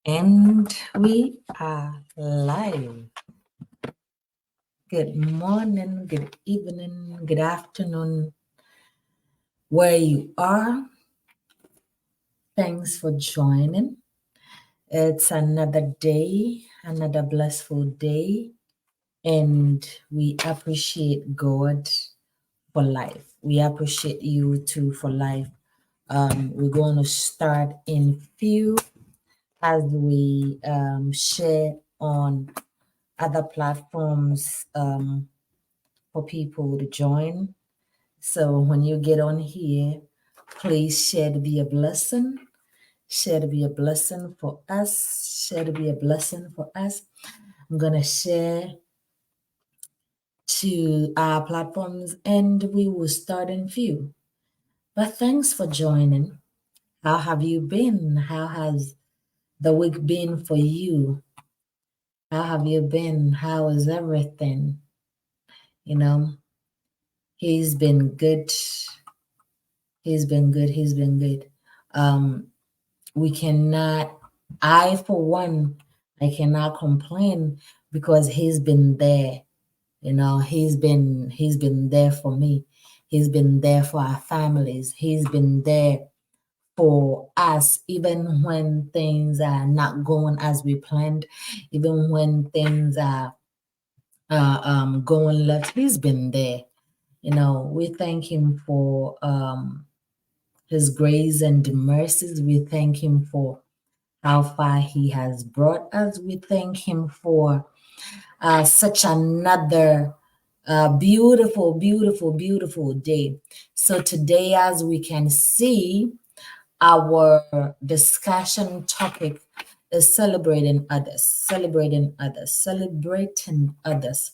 And we are live. Good morning, good evening, good afternoon, where you are. Thanks for joining. It's another day, another blissful day, and we appreciate God for life. We appreciate you too for life. We're going to start in few as we share on other platforms for people to join. So when you get on here, please share to be a blessing. Share to be a blessing for us. Share to be a blessing for us. I'm going to share to our platforms and we will start in few. But thanks for joining. How have you been? How has the week been for you? How have you been? How is everything? You know, he's been good. He's been good. He's been good. We cannot, I for one, I cannot complain because he's been there. He's been there for me. He's been there for our families. He's been there for us, even when things are not going as we planned, even when things are going left. He's been there. We thank him for his grace and mercies. We thank him for how far he has brought us. We thank him for such another beautiful, beautiful, beautiful day. So today, as we can see, our discussion topic is celebrating others, celebrating others, celebrating others.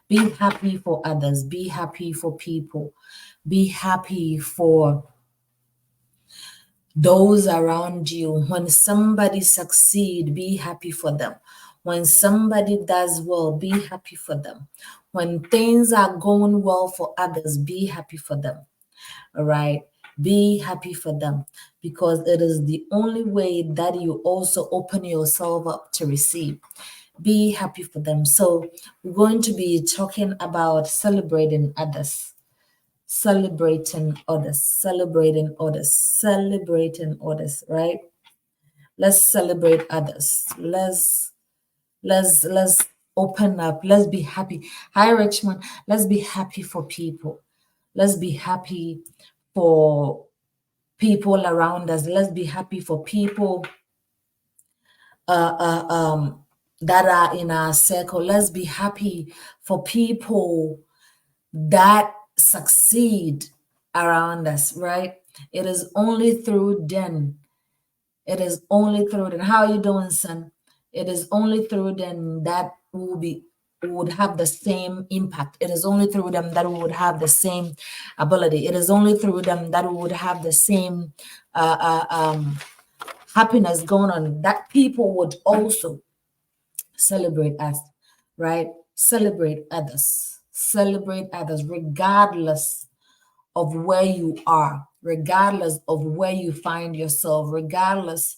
Be happy for others, be happy for people, be happy for those around you. When somebody succeed, be happy for them. When somebody does well, be happy for them. When things are going well for others, be happy for them. All right, be happy for them, because it is the only way that you also open yourself up to receive. Be happy for them. So we're going to be talking about celebrating others, celebrating others, celebrating others, celebrating others, right? Let's celebrate others. Let's open up. Let's be happy. Hi, Richmond. Let's be happy for people. Let's be happy for people around us. Let's be happy for people that are in our circle. Let's be happy for people that succeed around us, right? It is only through them. It is only through them. How are you doing, son? It is only through them that we would have the same impact. It is only through them that we would have the same ability. It is only through them that we would have the same happiness going on, that people would also celebrate us, right? Celebrate others regardless of where you are, regardless of where you find yourself, regardless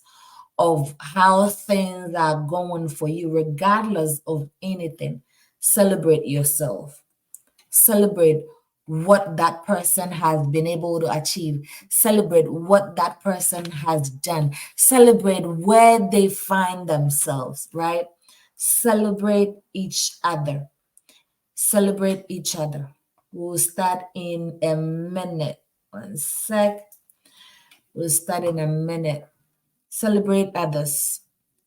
of how things are going for you, regardless of anything. Celebrate yourself. Celebrate what that person has been able to achieve. Celebrate what that person has done. Celebrate where they find themselves, right? Celebrate each other. Celebrate each other. We'll start in a minute. One sec. We'll start in a minute. Celebrate others.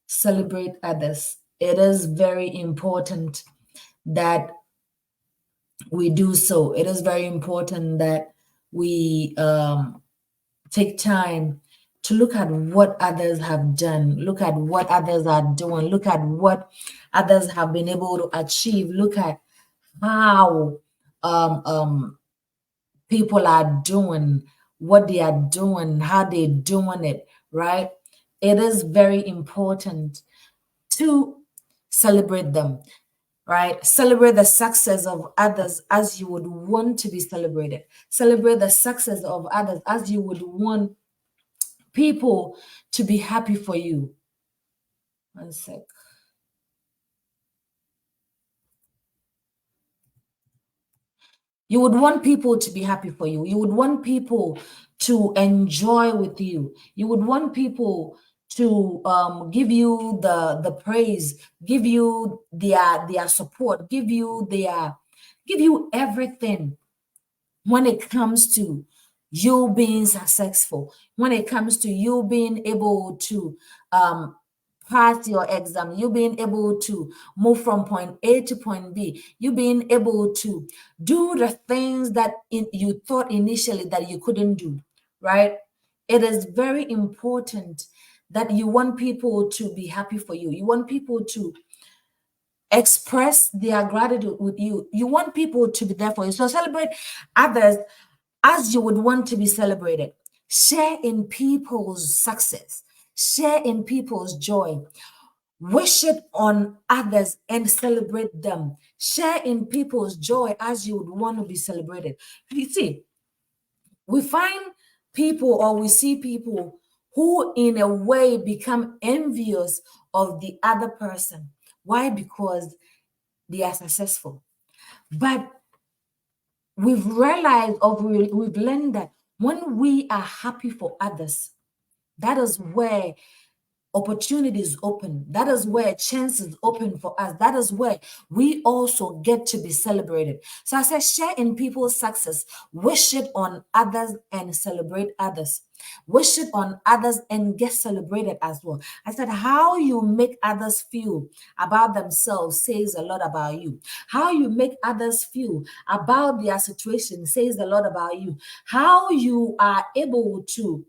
Celebrate others. It is very important that we do so. It is very important that we take time to look at what others have done, look at what others are doing, look at what others have been able to achieve, look at how people are doing what they are doing, how they're doing it, right? It is very important to celebrate them, right? Celebrate the success of others as you would want to be celebrated. Celebrate the success of others as you would want people to be happy for you. One sec. You would want people to be happy for you. You would want people to enjoy with you. You would want people to give you the praise, give you their support, give you everything when it comes to you being successful, when it comes to you being able to um, pass your exam, you being able to move from point A to point B, you being able to do the things that you thought initially that you couldn't do, right? It is very important that you want people to be happy for you. You want people to express their gratitude with you. You want people to be there for you. So celebrate others as you would want to be celebrated. Share in people's success, share in people's joy, wish it on others and celebrate them. Share in people's joy as you would want to be celebrated. You see, we find people or we see people who, in a way, become envious of the other person. Why? Because they are successful. But we've realized or we've learned that when we are happy for others, that is where opportunities open. That is where chances open for us. That is where we also get to be celebrated. So I said, share in people's success, wish it on others and celebrate others. Wish it on others and get celebrated as well. I said, how you make others feel about themselves says a lot about you. How you make others feel about their situation says a lot about you. How you are able to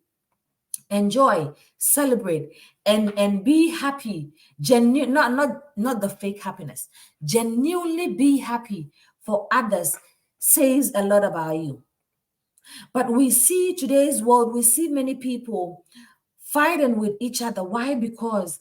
enjoy, celebrate, and be happy. Genuine, not the fake happiness. Genuinely be happy for others says a lot about you. But we see today's world, we see many people fighting with each other. Why? Because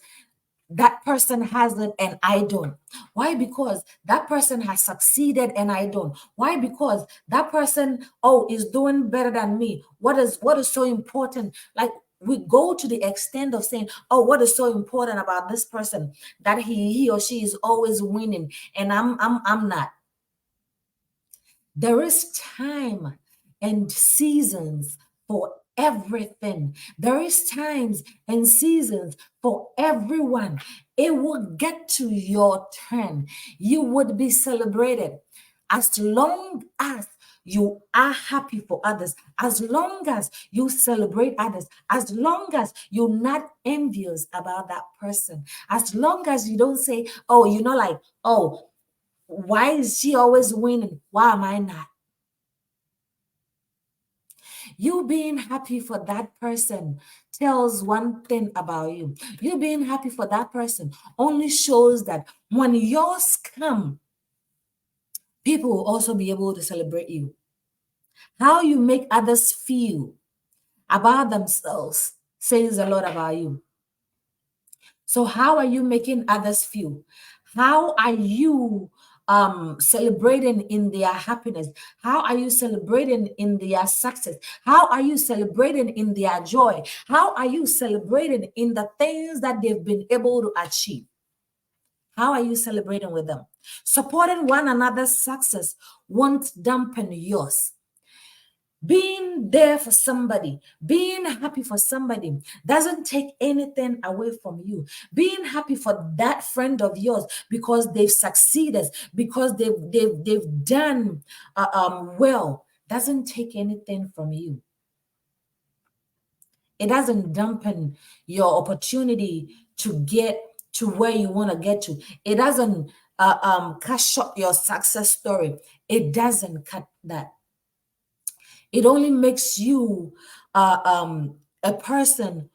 that person hasn't and I don't. Why? Because that person has succeeded and I don't. Why? Because that person, oh, is doing better than me. What is so important? Like, we go to the extent of saying, oh, what is so important about this person that he or she is always winning and I'm not. There is time and seasons for everything. There is times and seasons for everyone. It will get to your turn. You would be celebrated as long as you are happy for others, as long as you celebrate others, as long as you're not envious about that person, as long as you don't say, oh, like, oh, why is she always winning? Why am I not? You being happy for that person tells one thing about you. You being happy for that person only shows that when yours come, people will also be able to celebrate you. How you make others feel about themselves says a lot about you. So how are you making others feel? How are you celebrating in their happiness? How are you celebrating in their success? How are you celebrating in their joy? How are you celebrating in the things that they've been able to achieve? How are you celebrating with them? Supporting one another's success won't dampen yours. Being there for somebody, being happy for somebody doesn't take anything away from you. Being happy for that friend of yours because they've succeeded, because they've done well, doesn't take anything from you. It doesn't dampen your opportunity to get to where you want to get to. It doesn't cut short your success story. It doesn't cut that. It only makes you a person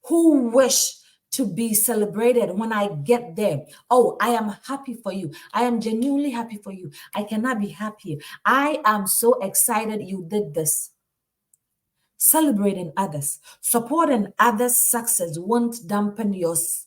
who wish to be celebrated when I get there. Oh, I am happy for you. I am genuinely happy for you. I cannot be happier. I am so excited you did this. Celebrating others, supporting others' success won't dampen yours.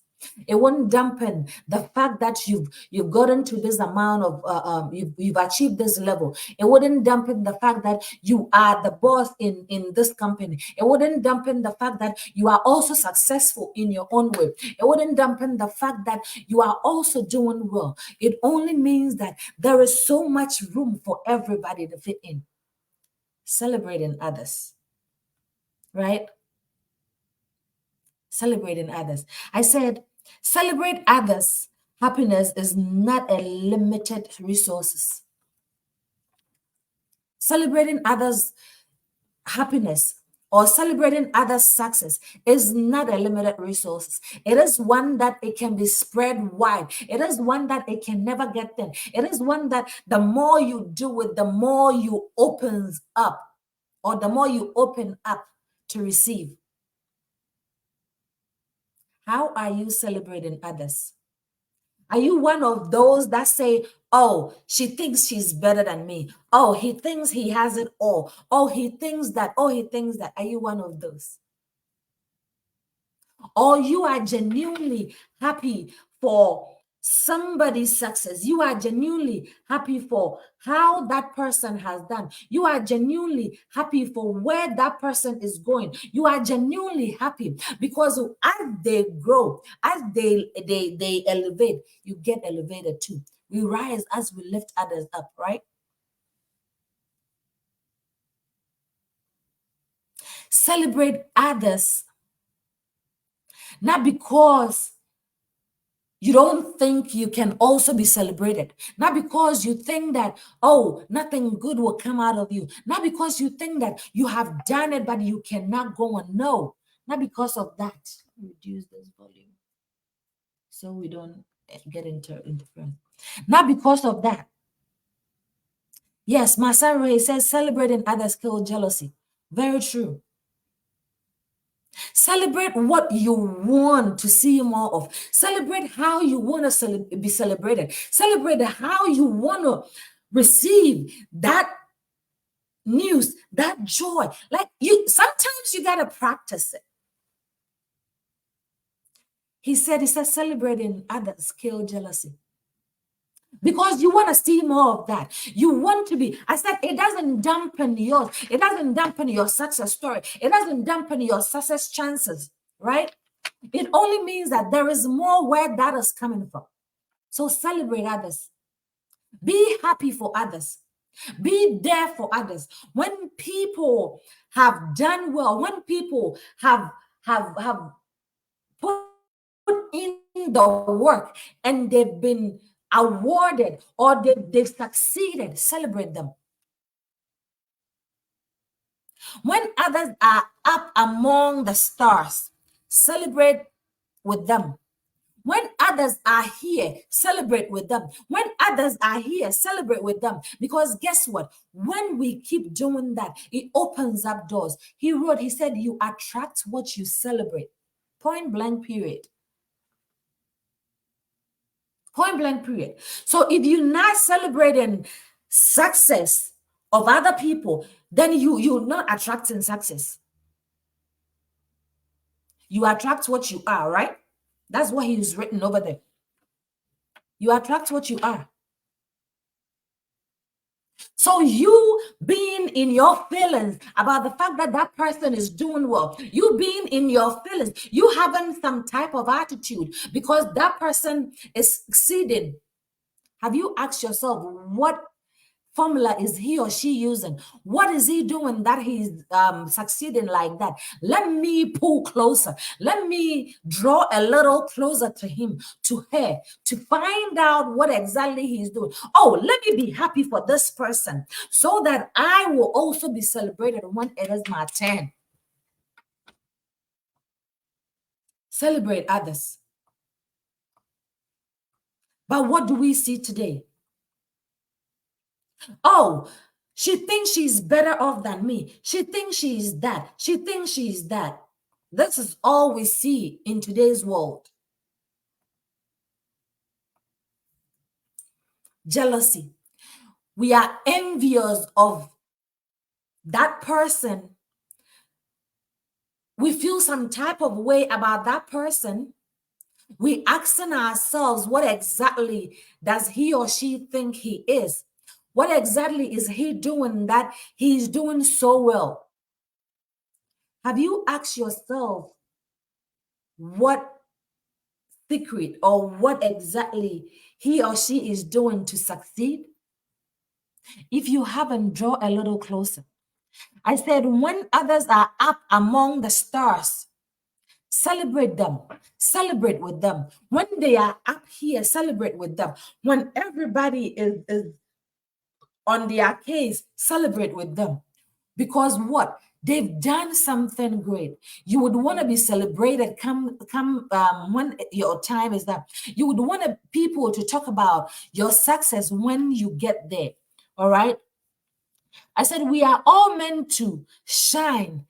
It won't dampen the fact that you've gotten to this amount of you've achieved this level. It wouldn't dampen the fact that you are the boss in this company. It wouldn't dampen the fact that you are also successful in your own way. It wouldn't dampen the fact that you are also doing well. It only means that there is so much room for everybody to fit in. Celebrating others, right? Celebrating others. I said, celebrate others. Happiness is not a limited resources. Celebrating others' happiness or celebrating others' success is not a limited resources. It is one that it can be spread wide. It is one that it can never get thin. It is one that the more you do it, the more you opens up, or the more you open up to receive. How are you celebrating others? Are you one of those that say, oh, she thinks she's better than me? Oh, he thinks he has it all. Oh, he thinks that. Oh, he thinks that. Are you one of those? Or you are genuinely happy for somebody's success. You are genuinely happy for how that person has done. You are genuinely happy for where that person is going. You are genuinely happy because as they grow, as they elevate, you get elevated too. We rise as we lift others up, right? Celebrate others, not because you don't think you can also be celebrated. Not because you think that, oh, nothing good will come out of you. Not because you think that you have done it, but you cannot go on. No, not because of that. Reduce this volume so we don't get into interference. Not because of that. Yes, Masaro says celebrating others kill jealousy. Very true. Celebrate what you want to see more of. Celebrate how you want to be celebrated. Celebrate how you want to receive that news, that joy. Like sometimes you got to practice it. He said, celebrating others kill jealousy. Because you want to see more of that. You want to be, I said, it doesn't dampen yours. It doesn't dampen your success story. It doesn't dampen your success chances, right? It only means that there is more where that is coming from. So celebrate others. Be happy for others. Be there for others. When people have done well, when people have put in the work and they've been awarded or they've succeeded, celebrate them. When others are up among the stars, celebrate with them. When others are here, celebrate with them. When others are here, celebrate with them. Because guess what? When we keep doing that, it opens up doors. He said, you attract what you celebrate. Point blank, period. Point blank, period. So if you're not celebrating success of other people, then you're not attracting success. You attract what you are, right? That's what he's written over there. You attract what you are. So you being in your feelings about the fact that that person is doing well, you being in your feelings, you having some type of attitude because that person is succeeding. Have you asked yourself what formula is he or she using? What is he doing that he's succeeding like that? Let me pull closer. Let me draw a little closer to him, to her, to find out what exactly he's doing. Oh, let me be happy for this person so that I will also be celebrated when it is my turn. Celebrate others. But what do we see today? Oh, she thinks she's better off than me. She thinks she's that. She thinks she's that. This is all we see in today's world. Jealousy. We are envious of that person. We feel some type of way about that person We asking ourselves, what exactly does he or she think he is? What exactly is he doing that he's doing so well? Have you asked yourself what secret or what exactly he or she is doing to succeed? If you haven't, draw a little closer. I said, when others are up among the stars, celebrate them, celebrate with them. When they are up here, celebrate with them. When everybody is on their case, celebrate with them. Because what? They've done something great. You would want to be celebrated come when your time is up. You would want people to talk about your success when you get there. All right. I said we are all meant to shine,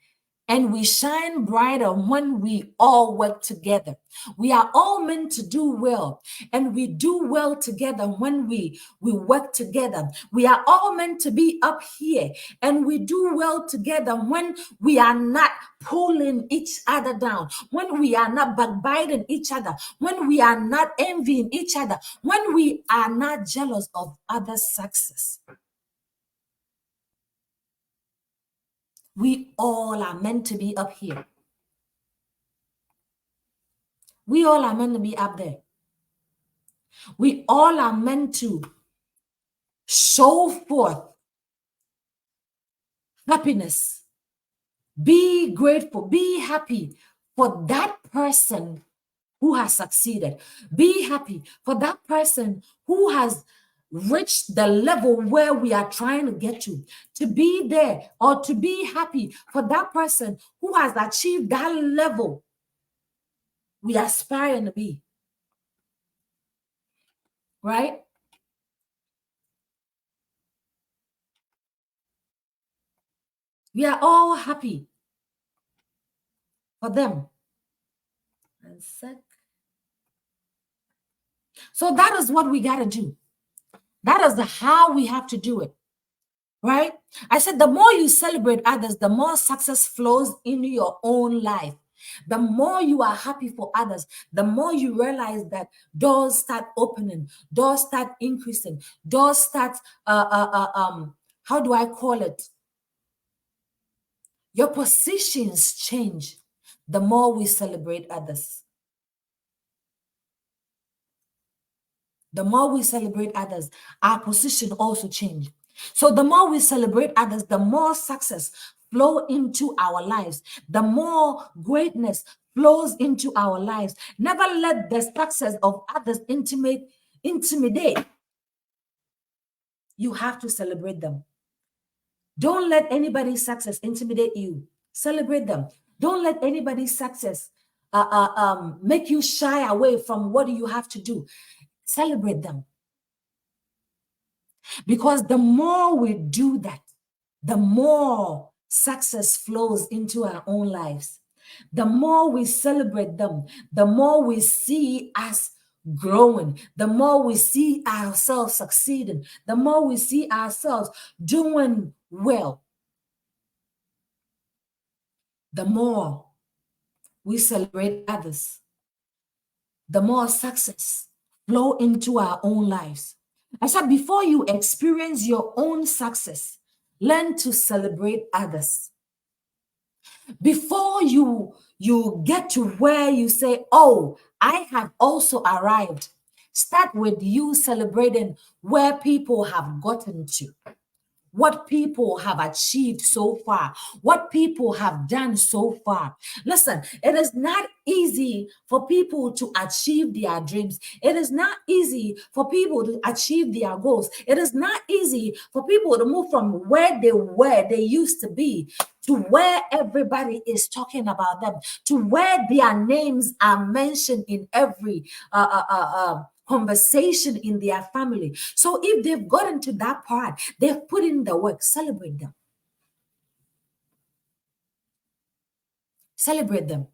and we shine brighter when we all work together. We are all meant to do well, and we do well together when we work together. We are all meant to be up here, and we do well together when we are not pulling each other down, when we are not backbiting each other, when we are not envying each other, when we are not jealous of others' success. We all are meant to be up here. We all are meant to be up there. We all are meant to show forth happiness. Be grateful, be happy for that person who has succeeded. Be happy for that person who has reached the level where we are trying to get to be there, or to be happy for that person who has achieved that level we are aspiring to be. Right? We are all happy for them. And sec. So that is what we got to do. That is how we have to do it. Right? I said the more you celebrate others, the more success flows into your own life. The more you are happy for others, the more you realize that doors start opening, doors start increasing, doors start how do I call it? Your positions change the more we celebrate others. The more we celebrate others, our position also change. So the more we celebrate others, the more success flow into our lives, the more greatness flows into our lives. Never let the success of others intimidate. You have to celebrate them. Don't let anybody's success intimidate you. Celebrate them. Don't let anybody's success make you shy away from what you have to do. Celebrate them. Because the more we do that, the more success flows into our own lives. The more we celebrate them, the more we see us growing, the more we see ourselves succeeding, the more we see ourselves doing well. The more we celebrate others, the more success flow into our own lives. I said, before you experience your own success, learn to celebrate others. Before you get to where you say, oh, I have also arrived, start with you celebrating where people have gotten to, what people have achieved so far, what people have done so far. Listen, it is not easy for people to achieve their dreams. It is not easy for people to achieve their goals. It is not easy for people to move from where they used to be, to where everybody is talking about them, to where their names are mentioned in every conversation in their family. So if they've gotten to that part, they've put in the work, celebrate them. Celebrate them.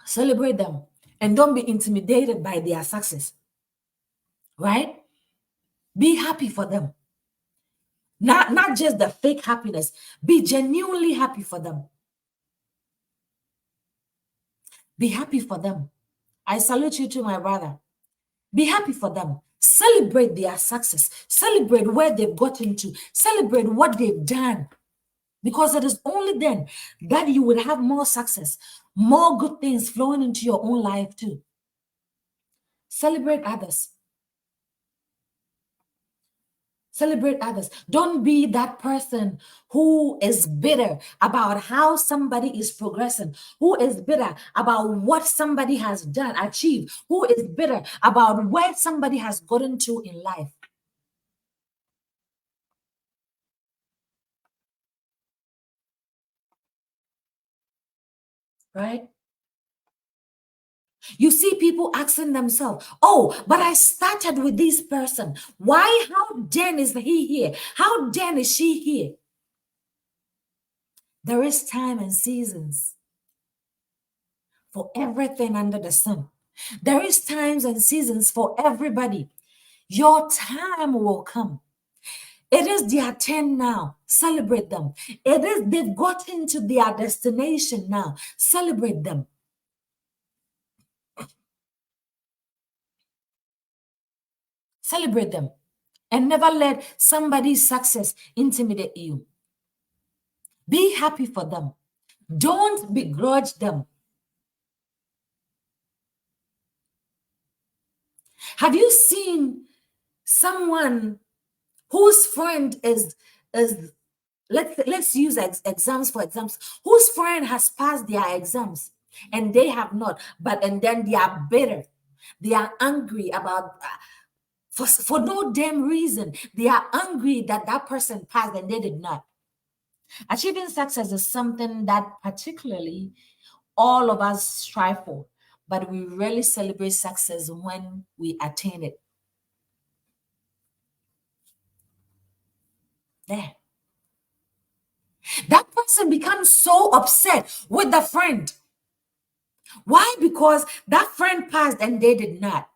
Celebrate them. And don't be intimidated by their success. Right? Be happy for them. Not just the fake happiness. Be genuinely happy for them. Be happy for them. I salute you to my brother. Be happy for them. Celebrate their success. Celebrate where they've gotten to. Celebrate what they've done. Because it is only then that you will have more success, more good things flowing into your own life too. Celebrate others. Celebrate others. Don't be that person who is bitter about how somebody is progressing, who is bitter about what somebody has done, achieved, who is bitter about where somebody has gotten to in life. Right? You see people asking themselves, oh, but I started with this person. Why? How then is he here? How then is she here? There is time and seasons for everything under the sun. There is times and seasons for everybody. Your time will come. It is their turn now. Celebrate them. They've gotten to their destination now. Celebrate them. Celebrate them. And never let somebody's success intimidate you. Be happy for them. Don't begrudge them. Have you seen someone whose friend is let's use exams for exams, whose friend has passed their exams and they have not, but and then they are bitter, they are angry about for no damn reason, they are angry that that person passed and they did not. Achieving success is something that particularly all of us strive for, but we rarely celebrate success when we attain it. There. That person becomes so upset with the friend. Why? Because that friend passed and they did not.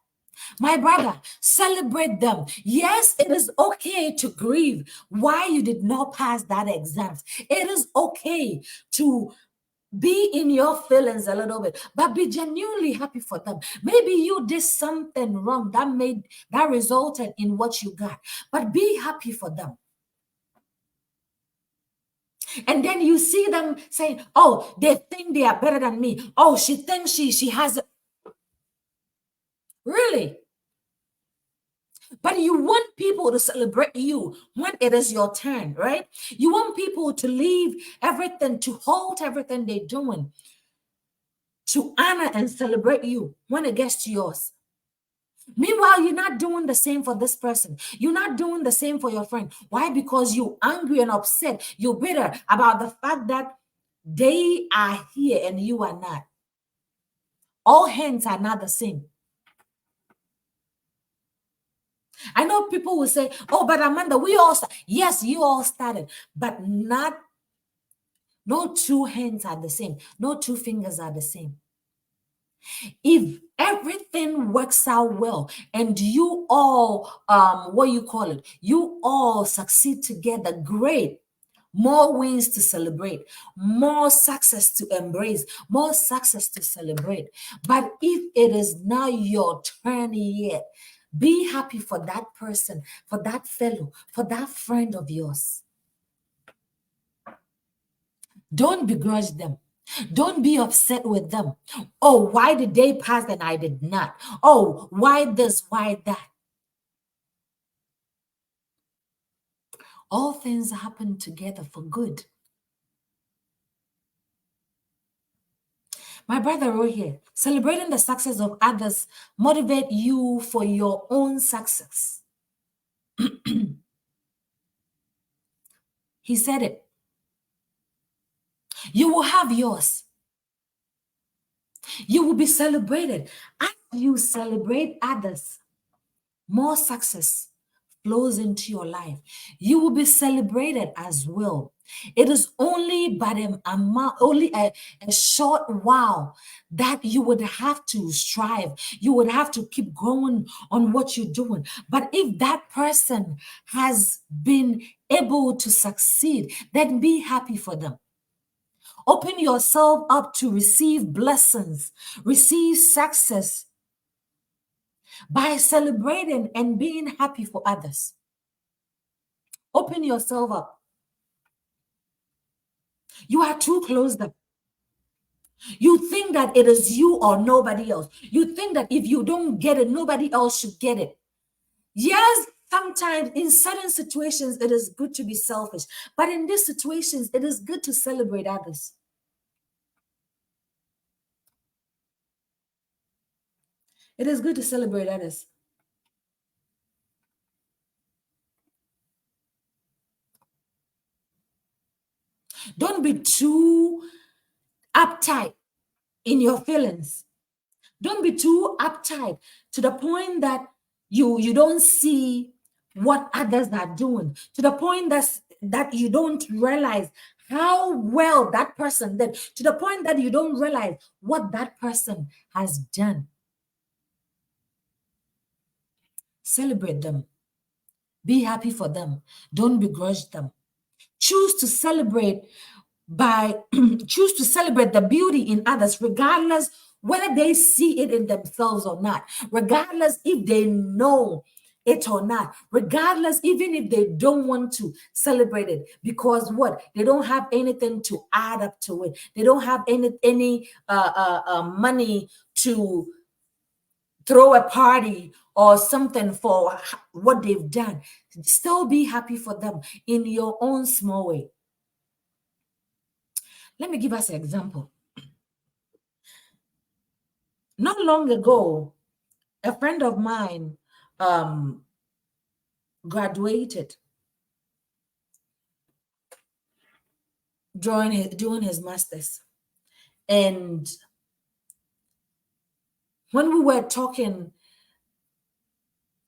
My brother, celebrate them. Yes, it is okay to grieve why you did not pass that exam. It is okay to be in your feelings a little bit, but be genuinely happy for them. Maybe you did something wrong that resulted in what you got, but be happy for them. And then you see them saying, oh, they think they are better than me. Oh, she thinks she has really. But you want people to celebrate you when it is your turn, right? You want people to leave everything, to hold everything they're doing, to honor and celebrate you when it gets to yours. Meanwhile, you're not doing the same for this person. You're not doing the same for your friend. Why? Because you're angry and upset. You're bitter about the fact that they are here and you are not. All hands are not the same. I know people will say, oh, but Amanda, we all yes, you all started, but not no two hands are the same. No two fingers are the same. If everything works out well and you all what you call it, you all succeed together, great. More wins to celebrate, more success to embrace, more success to celebrate. But if it is not your turn yet, be happy for that person, for that fellow, for that friend of yours. Don't begrudge them. Don't be upset with them. Oh, why did they pass and I did not? Oh, why this, why that? All things happen together for good. My brother wrote here, celebrating the success of others motivate you for your own success. He said it. You will have yours. You will be celebrated. As you celebrate others, more success flows into your life, you will be celebrated as well. It is only by the amount, only a short while that you would have to strive. You would have to keep going on what you're doing. But if that person has been able to succeed, then be happy for them. Open yourself up to receive blessings, receive success by celebrating and being happy for others. Open yourself up. You are too closed up. You think that it is you or nobody else. You think that if you don't get it, nobody else should get it. Yes, sometimes in certain situations, it is good to be selfish. But in these situations, it is good to celebrate others. It is good to celebrate others. Don't be too uptight in your feelings. Don't be too uptight to the point that you don't see what others are doing, to the point that you don't realize how well that person did, to the point that you don't realize what that person has done. Celebrate them. Be happy for them. Don't begrudge them. Choose to celebrate by choose to celebrate the beauty in others, regardless whether they see it in themselves or not, regardless if they know it or not, regardless even if they don't want to celebrate it, because what, they don't have anything to add up to it. They don't have any money to throw a party or something for what they've done. Still be happy for them in your own small way. Let me give us an example. Not long ago, a friend of mine um, graduated doing his master's. And when we were talking,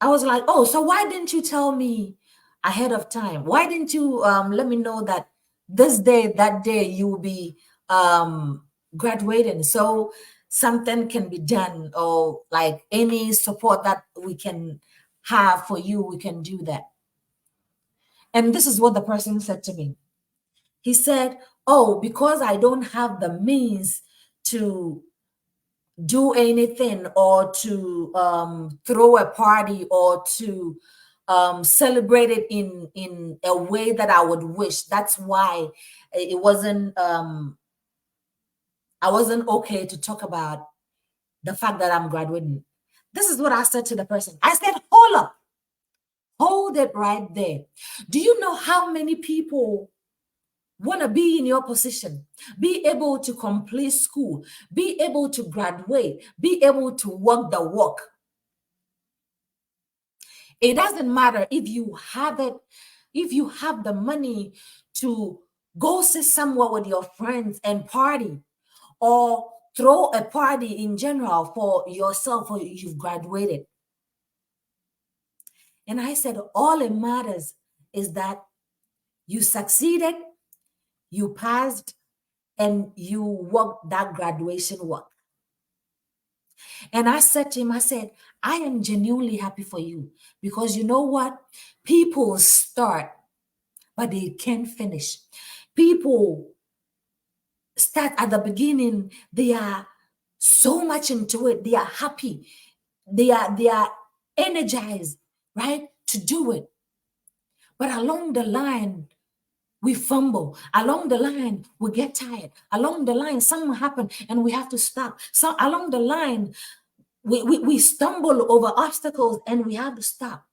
I was like, oh, so why didn't you tell me ahead of time? Why didn't you let me know that this day, that day, you will be graduating? So something can be done, or like any support that we can have for you, we can do that. And this is what the person said to me. He said, oh, because I don't have the means to do anything or to throw a party or to celebrate it in a way that I would wish. That's why it wasn't I wasn't okay to talk about the fact that I'm graduating. This is what I said to the person. I said, hold up, hold it right there. Do you know how many people want to be in your position, be able to complete school, be able to graduate, be able to walk the walk? It doesn't matter if you have it, if you have the money to go sit somewhere with your friends and party, or throw a party in general for yourself or you've graduated. And I said, all it matters is that you succeeded, you passed, and you walked that graduation walk. And I said to him, I said, I am genuinely happy for you, because you know what? People start, but they can't finish. People start at the beginning, they are so much into it, they are happy, they are energized, right, to do it. But along the line, we fumble. Along the line, we get tired. Along the line, something happened and we have to stop. So along the line, we stumble over obstacles and we have to stop.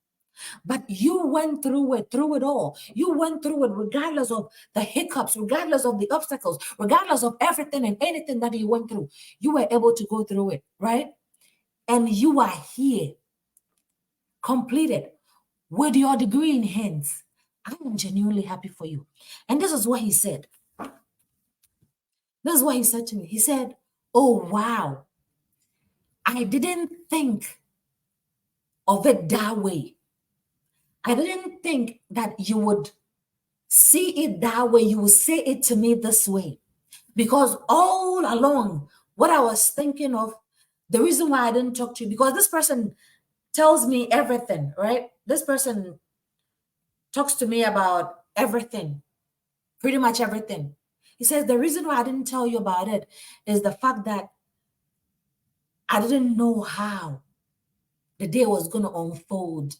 But you went through it all. You went through it regardless of the hiccups, regardless of the obstacles, regardless of everything and anything that you went through. You were able to go through it, right? And you are here, completed, with your degree in hands. I am genuinely happy for you. And this is what he said. This is what he said to me. He said, oh, wow. I didn't think of it that way. I didn't think that you would see it that way. You would say it to me this way. Because all along, what I was thinking of, the reason why I didn't talk to you, because this person tells me everything, right? This person talks to me about everything, pretty much everything. He says, the reason why I didn't tell you about it is the fact that I didn't know how the day was going to unfold.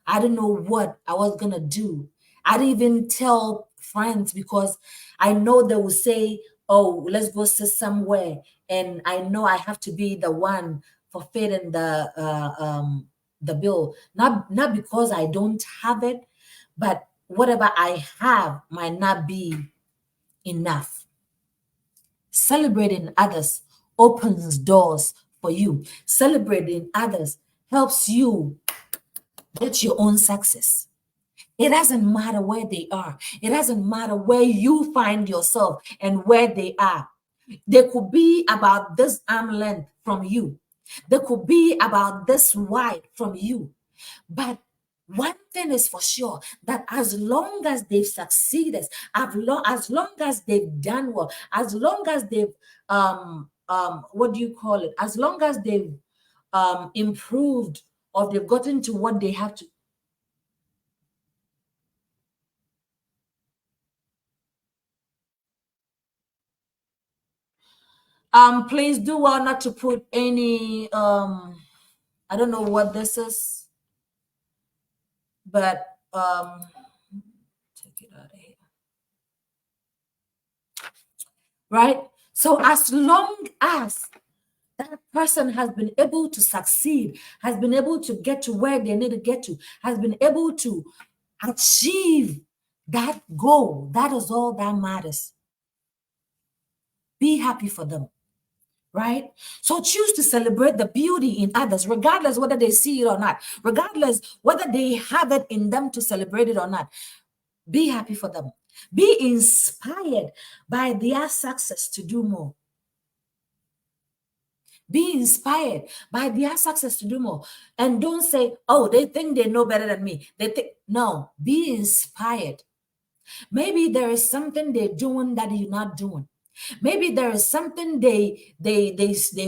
I didn't know what I was going to do. I didn't even tell friends because I know they will say, oh, let's go sit somewhere. And I know I have to be the one fulfilling the bill. Not because I don't have it, but whatever I have might not be enough. Celebrating others opens doors for you. Celebrating others helps you get your own success. It doesn't matter where they are. It doesn't matter where you find yourself and where they are. They could be about this arm length from you. They could be about this wide from you. But one thing is for sure, that as long as they've succeeded, as long as they've done well, as long as they've what do you call it? As long as they've improved or they've gotten to what they have to. Please do well not to put any I don't know what this is, but take it out of here. Right? So as long as that person has been able to succeed, has been able to get to where they need to get to, has been able to achieve that goal, that is all that matters. Be happy for them, right? So choose to celebrate the beauty in others, regardless whether they see it or not, regardless whether they have it in them to celebrate it or not. Be happy for them. Be inspired by their success to do more. Be inspired by their success to do more. And don't say, oh, they think they know better than me. They think, no, be inspired. Maybe there is something they're doing that you're not doing. Maybe there is something they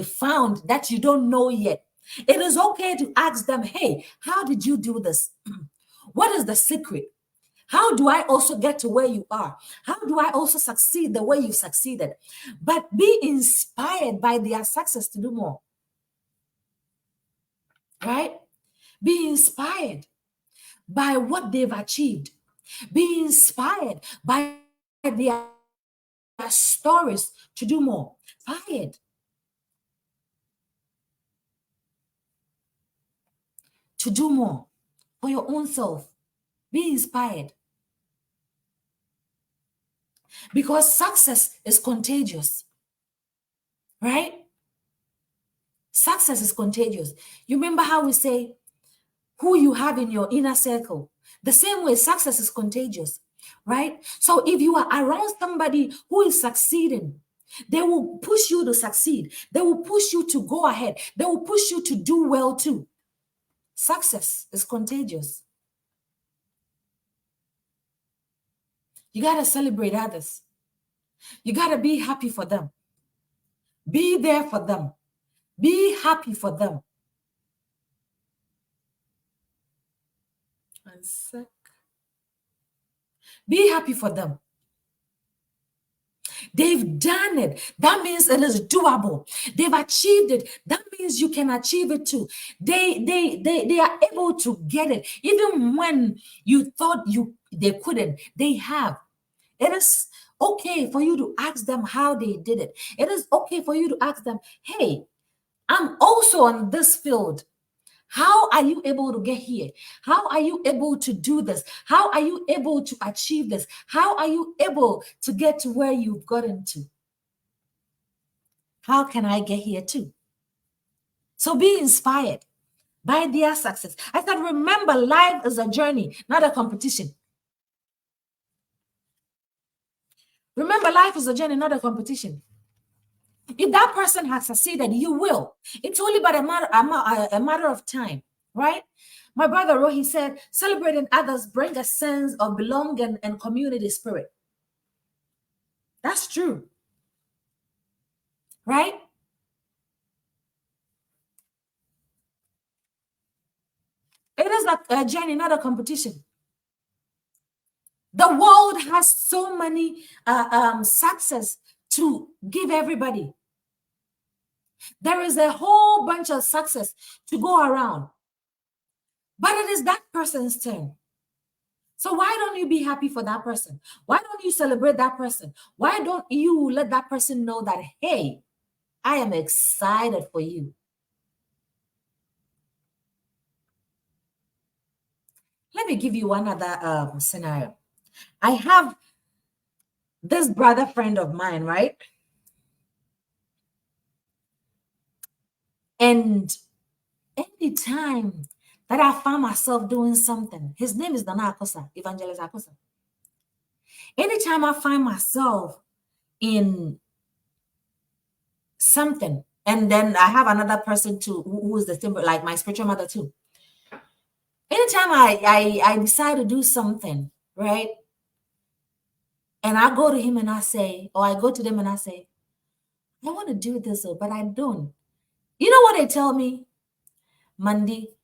found that you don't know yet. It is okay to ask them, hey, how did you do this? What is the secret? How do I also get to where you are? How do I also succeed the way you succeeded? But be inspired by their success to do more. Right? Be inspired by what they've achieved. Be inspired by their stories to do more. Inspired to do more for your own self. Be inspired. Because success is contagious, right? Success is contagious. You remember how we say who you have in your inner circle? The same way, success is contagious, right? So if you are around somebody who is succeeding, they will push you to succeed. They will push you to go ahead. They will push you to do well too. Success is contagious. You got to celebrate others. You got to be happy for them. Be there for them. Be happy for them. One sec. Be happy for them. They've done it. That means it is doable. They've achieved it. That means you can achieve it too. They are able to get it. Even when you thought they couldn't, they have. It is okay for you to ask them how they did it. It is okay for you to ask them, hey, I'm also on this field. How are you able to get here? How are you able to do this? How are you able to achieve this? How are you able to get to where you've gotten to? How can I get here too? So be inspired by their success. I said, remember, life is a journey, not a competition. Remember, life is a journey, not a competition. If that person has succeeded, you will. It's only but a matter of time, right? My brother Rohi said, celebrating others bring a sense of belonging and community spirit. That's true, right? It is a journey, not a competition. The world has so many success to give everybody. There is a whole bunch of success to go around, but it is that person's turn. So why don't you be happy for that person? Why don't you celebrate that person? Why don't you let that person know that, hey, I am excited for you? Let me give you one other scenario. I have this brother friend of mine, right? And anytime that I find myself doing something, his name is Dana Akosa, Evangelist Akosa. Anytime I find myself in something, and then I have another person too who is the same, like my spiritual mother too. Anytime I decide to do something, right? And I go to him and I say, or I go to them and I say, I want to do this, but I don't. You know what they tell me? Mandy,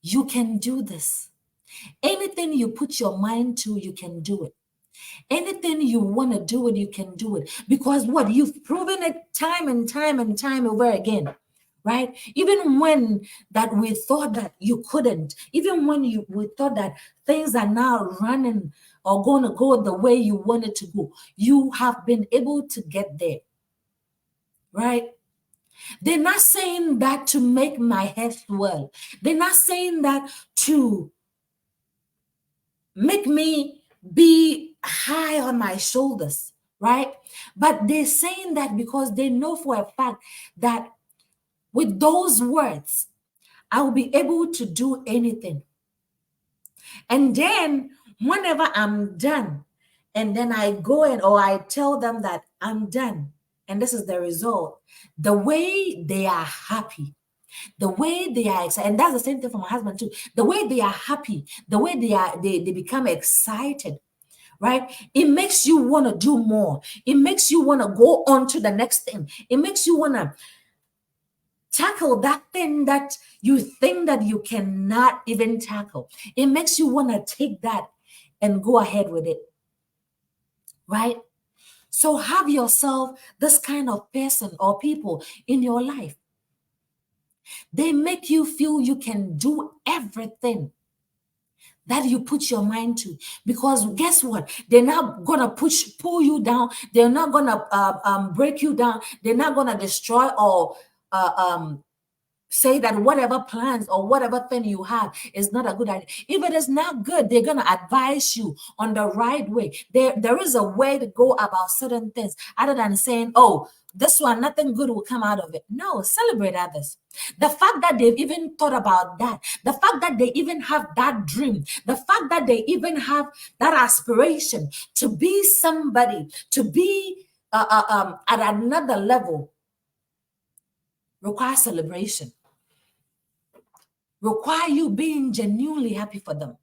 you can do this. Anything you put your mind to, you can do it. Anything you want to do it, you can do it. Because what? You've proven it time and time and time over again, right? Even when that we thought that you couldn't, even when we thought that things are now running or going to go the way you wanted to go, you have been able to get there, right? They're not saying that to make my head swell. They're not saying that to make me be high on my shoulders, right? But they're saying that because they know for a fact that with those words, I will be able to do anything. And then whenever I'm done, and then I go in or I tell them that I'm done, and this is the result, the way they are happy, the way they are excited, and that's the same thing for my husband too. The way they are happy, the way they become excited, right? It makes you want to do more. It makes you want to go on to the next thing. It makes you want to tackle that thing that you think that you cannot even tackle. It makes you want to take that and go ahead with it, right? So have yourself this kind of person or people in your life. They make you feel you can do everything that you put your mind to, because guess what? They're not gonna pull you down. They're not gonna break you down. They're not gonna destroy or say that whatever plans or whatever thing you have is not a good idea. If it is not good, they're going to advise you on the right way. There is a way to go about certain things other than saying, oh, this one, nothing good will come out of it. No, celebrate others. The fact that they've even thought about that, the fact that they even have that dream, the fact that they even have that aspiration to be somebody, to be at another level, requires celebration, require you being genuinely happy for them.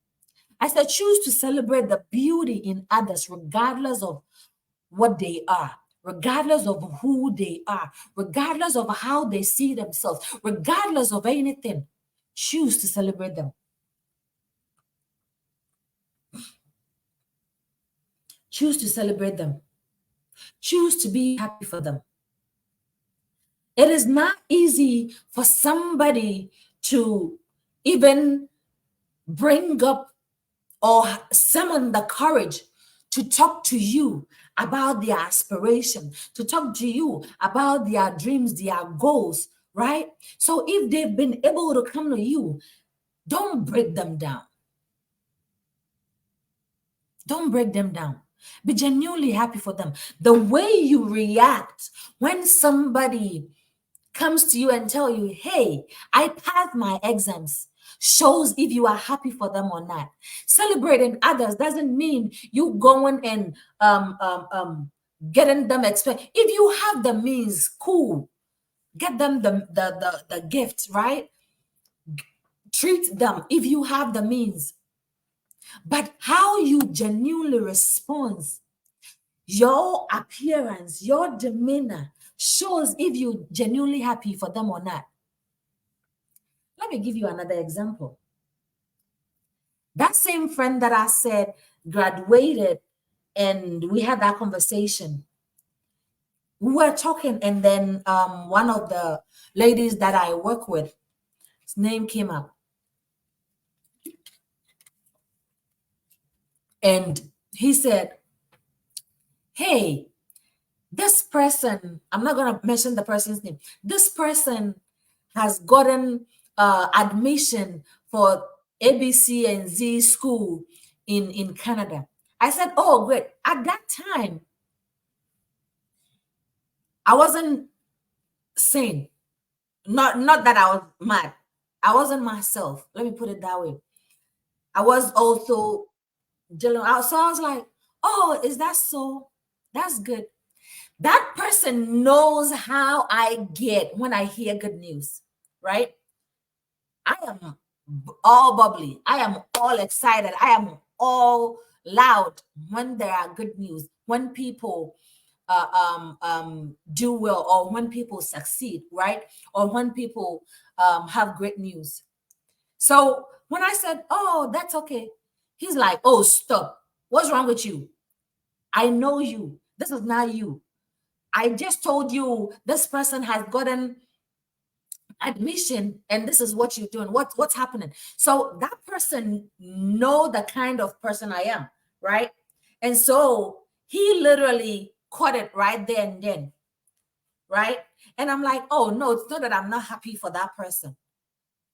I said, choose to celebrate the beauty in others, regardless of what they are, regardless of who they are, regardless of how they see themselves, regardless of anything. Choose to celebrate them. Choose to celebrate them. Choose to be happy for them. It is not easy for somebody to even bring up or summon the courage to talk to you about their aspiration, to talk to you about their dreams, their goals, right? So if they've been able to come to you, don't break them down. Don't break them down. Be genuinely happy for them. The way you react when somebody comes to you and tell you, hey, I passed my exams, shows if you are happy for them or not. Celebrating others doesn't mean you going and getting them expect. If you have the means, cool, get them the gift, right? treat them if you have the means. But how you genuinely respond, your appearance, your demeanor shows if you're genuinely happy for them or not. Let me give you another example. That same friend that I said graduated and we had that conversation. We were talking, and then one of the ladies that I work with, his name came up. And he said, hey, this person, I'm not going to mention the person's name, this person has gotten admission for ABC and Z school in Canada. I said, oh, great. At that time, I wasn't sane. Not that I was mad. I wasn't myself. Let me put it that way. I was also dealing out. So I was like, oh, is that so? That's good. That person knows how I get when I hear good news, right? I am all bubbly. I am all excited. I am all loud when there are good news, when people do well, or when people succeed, right? Or when people have great news. So when I said, oh, that's okay, he's like, oh, stop. What's wrong with you? I know you. This is not you. I just told you this person has gotten admission and this is what you're doing. What's happening? So that person know the kind of person I am, right? And so he literally caught it right there and then, right? And I'm like, oh no, it's not that I'm not happy for that person,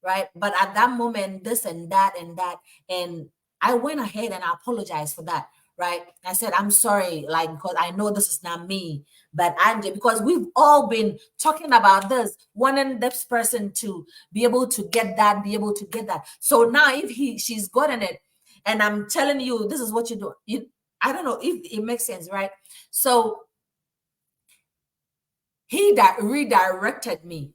right? But at that moment, this and that and that, and I went ahead and I apologized for that, right? I said, I'm sorry, like, because I know this is not me, but I'm just, because we've all been talking about this, wanting this person to be able to get that, be able to get that. So now if she's gotten it, and I'm telling you, this is what you do, I don't know if it makes sense, right? So he that redirected me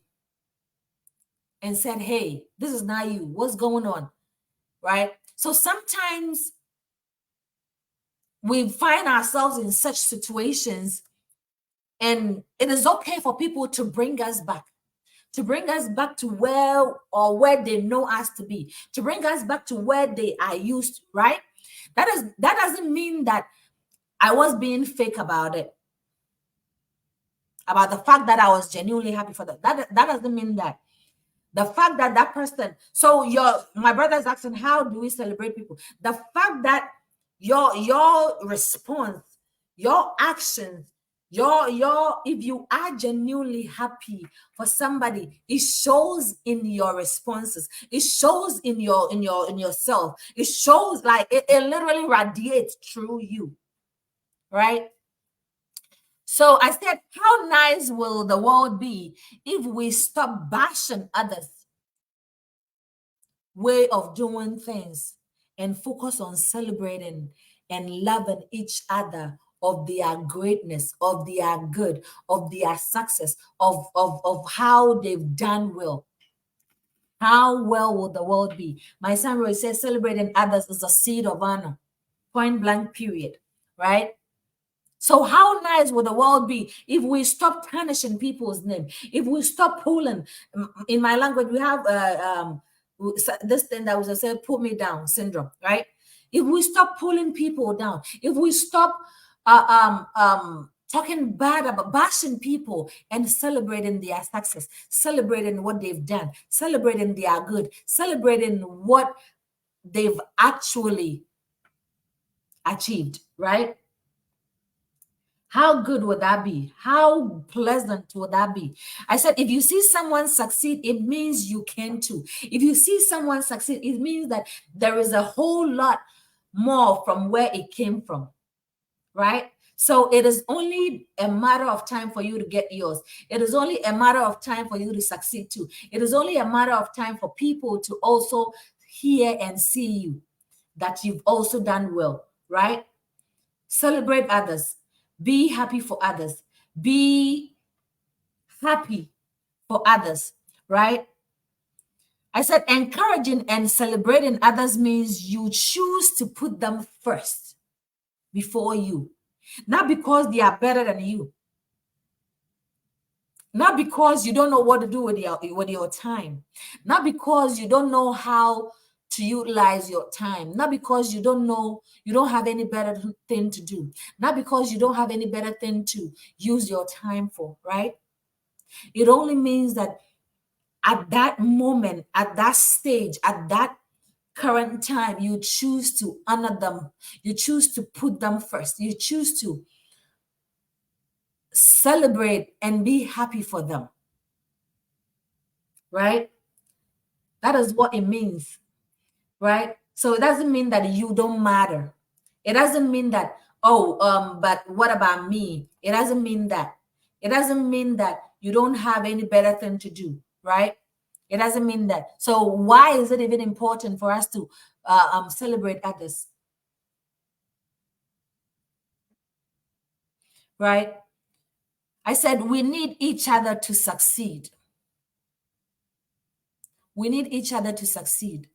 and said, hey, this is not you. What's going on? Right? So sometimes we find ourselves in such situations, and it is okay for people to bring us back, to where they know us to be, to bring us back to where they are used, right? That doesn't mean that I was being fake about it, about the fact that I was genuinely happy for that. That doesn't mean that. The fact that that person, so my brother is asking, how do we celebrate people? The fact that your response, your actions, your if you are genuinely happy for somebody, it shows in your responses, it shows in yourself, it shows, like it literally radiates through you, right? So I said, how nice will the world be if we stop bashing others way of doing things and focus on celebrating and loving each other of their greatness, of their good, of their success, of how they've done well. How well will the world be? My son Roy says celebrating others is a seed of honor. Point blank, period. Right? So how nice would the world be if we stop tarnishing people's name? If we stop pulling, in my language, we have this thing that was said, "Put me down" syndrome, right? If we stop pulling people down, if we stop talking bad about bashing people and celebrating their success, celebrating what they've done, celebrating their good, celebrating what they've actually achieved, right? How good would that be? How pleasant would that be? I said, if you see someone succeed, it means you can too. If you see someone succeed, it means that there is a whole lot more from where it came from, right? So it is only a matter of time for you to get yours. It is only a matter of time for you to succeed too. It is only a matter of time for people to also hear and see you, that you've also done well, right? Celebrate others. Be happy for others. Be happy for others, right? I said encouraging and celebrating others means you choose to put them first before you. Not because they are better than you. Not because you don't know what to do with your time. Not because you don't know how to utilize your time. Not because you don't have any better thing to do. Not because you don't have any better thing to use your time for, right? It only means that at that moment, at that stage, at that current time, you choose to honor them. You choose to put them first. You choose to celebrate and be happy for them, right? That is what it means, right? So it doesn't mean that you don't matter. It doesn't mean that, oh, but what about me? It doesn't mean that. It doesn't mean that you don't have any better thing to do, right? It doesn't mean that. So why is it even important for us to celebrate others, right? I said we need each other to succeed. We need each other to succeed.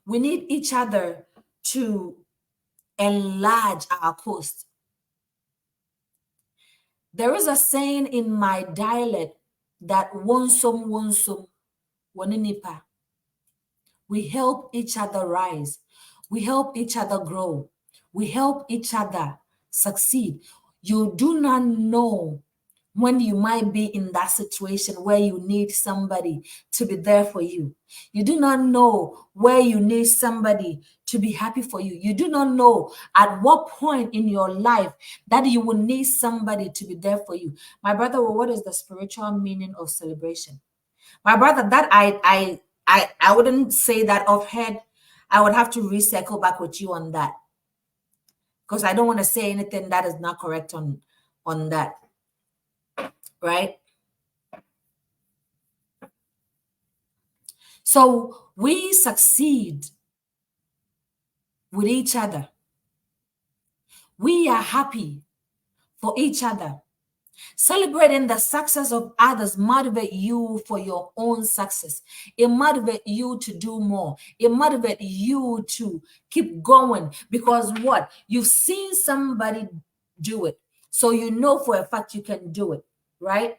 We need each other to enlarge our coast. There is a saying in my dialect that wonsum wonsum waninipa. We help each other rise. We help each other grow. We help each other succeed. You do not know when you might be in that situation where you need somebody to be there for you. You do not know where you need somebody to be happy for you. You do not know at what point in your life that you will need somebody to be there for you. My brother, well, what is the spiritual meaning of celebration? My brother, that I wouldn't say that offhand. I would have to recycle back with you on that because I don't want to say anything that is not correct on that, right? So we succeed with each other. We are happy for each other. Celebrating the success of others motivate you for your own success. It motivates you to do more. It motivates you to keep going because what? You've seen somebody do it. So you know for a fact you can do it, right?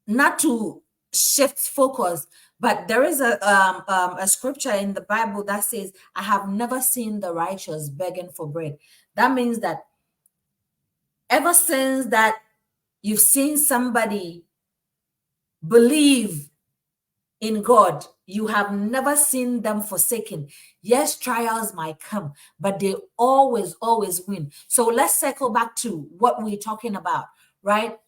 Not to shift focus, but there is a scripture in the Bible that says, I have never seen the righteous begging for bread. That means that ever since that you've seen somebody believe in God, you have never seen them forsaken. Yes, trials might come, but they always win. So let's circle back to what we're talking about, right?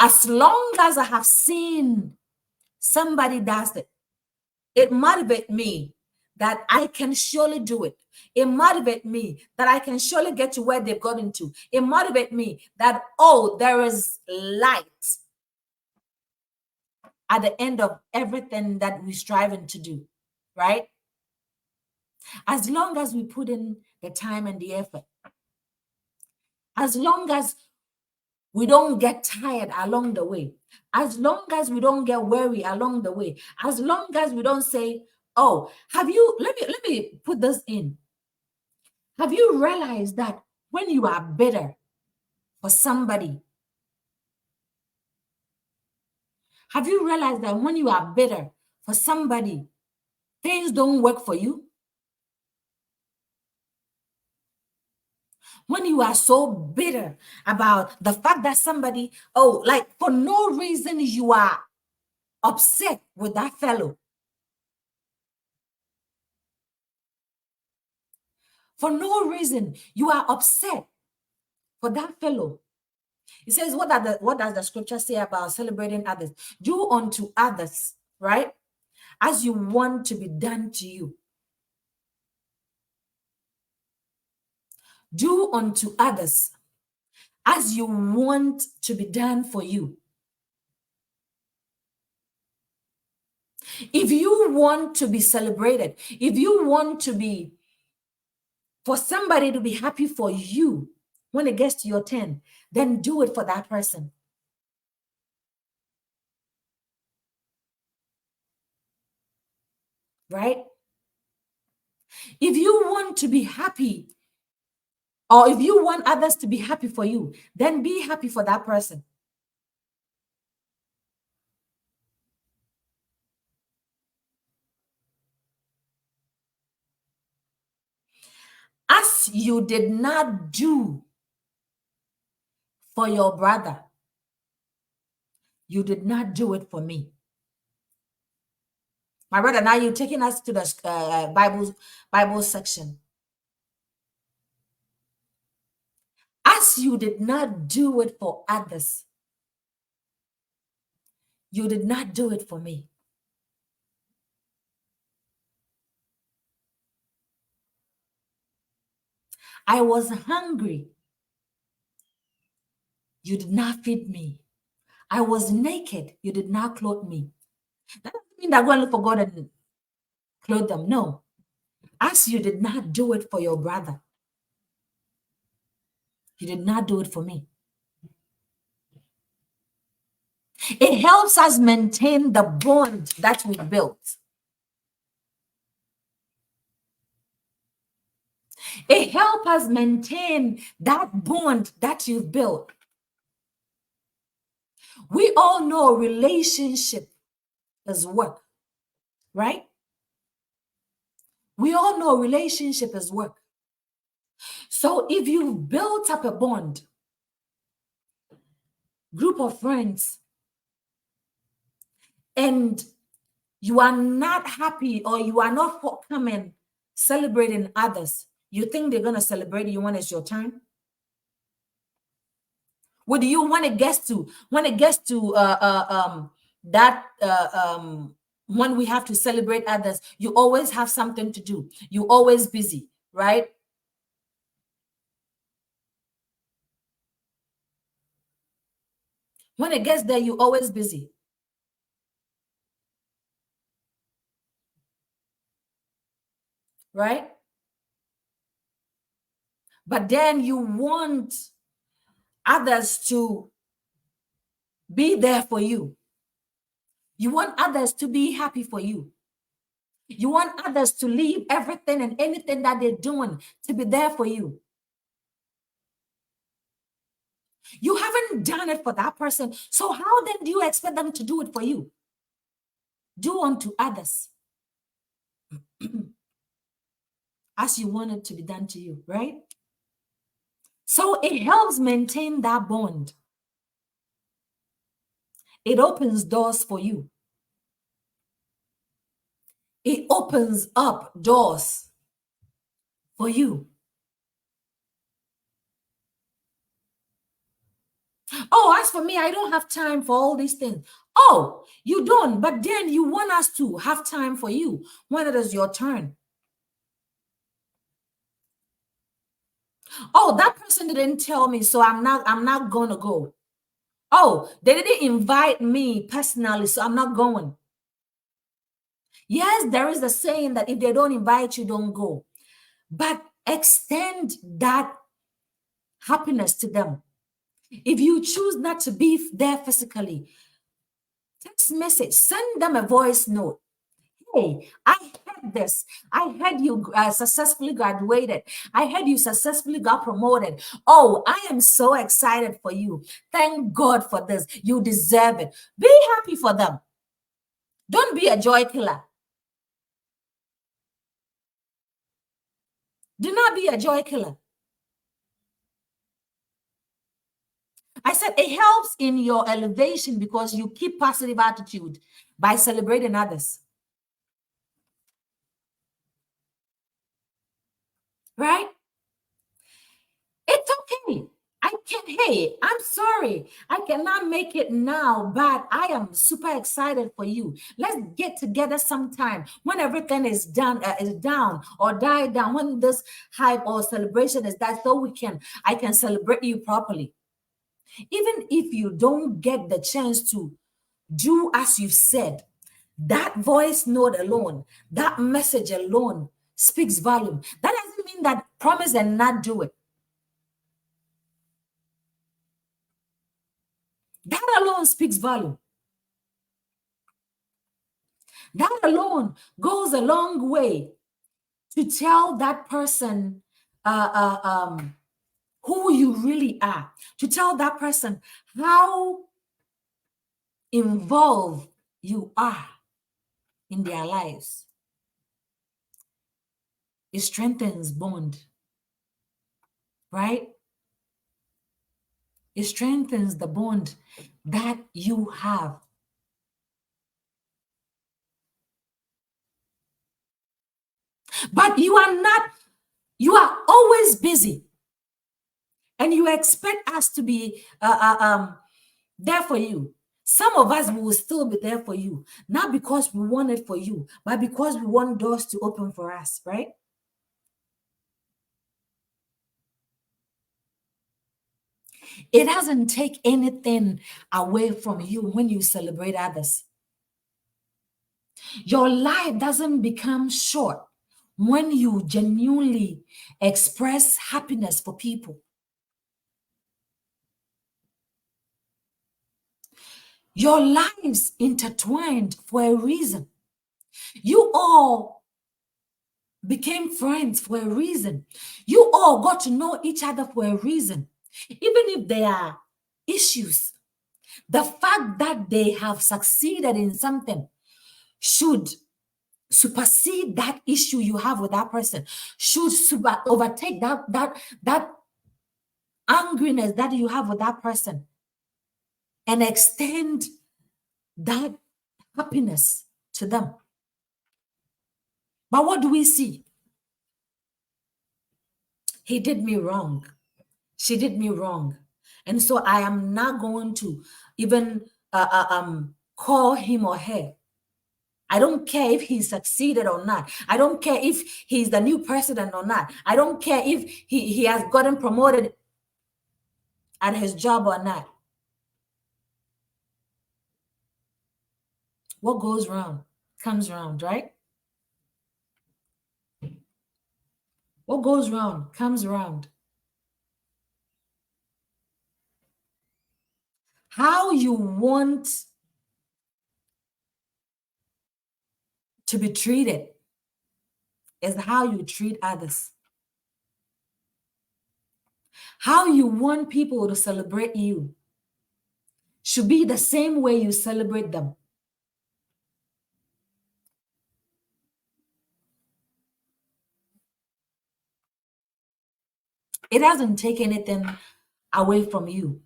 As long as I have seen somebody does it, it motivates me that I can surely do it. It motivates me that I can surely get to where they've gotten to. It motivates me that, oh, there is light at the end of everything that we're striving to do, right? As long as we put in the time and the effort, as long as we don't get tired along the way, as long as we don't get weary along the way, as long as we don't say, oh, let me put this in. Have you realized that when you are bitter for somebody, have you realized that when you are bitter for somebody, things don't work for you? When you are so bitter about the fact that somebody, oh, like for no reason you are upset with that fellow. For no reason you are upset for that fellow. It says, what does the scripture say about celebrating others? Do unto others, right? As you want to be done to you. Do unto others as you want to be done for you. If you want to be celebrated, if you want to be, for somebody to be happy for you, When it gets to your turn, then do it for that person. Right? If you want to be happy, or if you want others to be happy for you, then be happy for that person. As you did not do for your brother, you did not do it for me. My brother, now you're taking us to the Bible section. As you did not do it for others, you did not do it for me. I was hungry. You did not feed me. I was naked. You did not clothe me. That doesn't mean that go and look for God and clothe them. No. As you did not do it for your brother, you did not do it for me. It helps us maintain the bond that we built. It helps us maintain that bond that you've built. We all know relationship is work, right? We all know relationship is work. So if you've built up a bond, group of friends, and you are not happy or you are not forthcoming celebrating others, you think they're going to celebrate you when it's your turn? What do you want it gets to? When it gets to that when we have to celebrate others, you always have something to do. You always busy, right? When it gets there, you always busy. Right? But then you want others to be there for you. You want others to be happy for you. You want others to leave everything and anything that they're doing to be there for you. You haven't done it for that person. So how then do you expect them to do it for you? Do unto others as you want it to be done to you, right? So it helps maintain that bond. It opens doors for you. It opens up doors for you. Oh, as for me, I don't have time for all these things. Oh, you don't, but then you want us to have time for you when it is your turn. Oh, that person didn't tell me, so I'm not going to go. Oh, they didn't invite me personally, so I'm not going. Yes, there is a saying that if they don't invite you, don't go. But extend that happiness to them. If you choose not to be there physically, text message, send them a voice note. Hey, I heard this. I heard you successfully graduated. I heard you successfully got promoted. Oh, I am so excited for you. Thank God for this. You deserve it. Be happy for them. Don't be a joy killer. Do not be a joy killer. I said it helps in your elevation because you keep positive attitude by celebrating others. Right? It's okay. I can, hey, I'm sorry. I cannot make it now, but I am super excited for you. Let's get together sometime when everything is done, is down or died down, when this hype or celebration is that, so I can celebrate you properly. Even if you don't get the chance to do as you've said, that voice note alone, that message alone speaks volume. That doesn't mean that promise and not do it. That alone speaks volume. That alone goes a long way to tell that person who you really are, to tell that person how involved you are in their lives. It strengthens bond, right? It strengthens the bond that you have. But you are always busy, and you expect us to be there for you. Some of us will still be there for you, not because we want it for you, but because we want doors to open for us, right? It doesn't take anything away from you when you celebrate others. Your life doesn't become short when you genuinely express happiness for people. Your lives intertwined for a reason. You all became friends for a reason. You all got to know each other for a reason. Even if there are issues, the fact that they have succeeded in something should supersede that issue you have with that person, should overtake that angriness that you have with that person, and extend that happiness to them. But what do we see? He did me wrong. She did me wrong. And so I am not going to even call him or her. I don't care if he succeeded or not. I don't care if he's the new president or not. I don't care if he has gotten promoted at his job or not. What goes round comes round, right? What goes round comes round. How you want to be treated is how you treat others. How you want people to celebrate you should be the same way you celebrate them. It doesn't take anything away from you.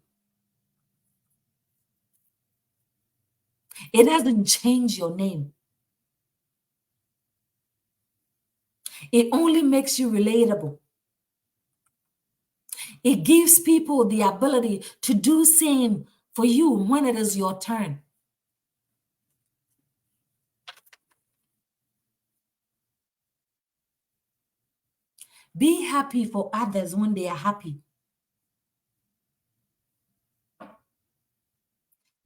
It doesn't change your name. It only makes you relatable. It gives people the ability to do same for you when it is your turn. Be happy for others when they are happy.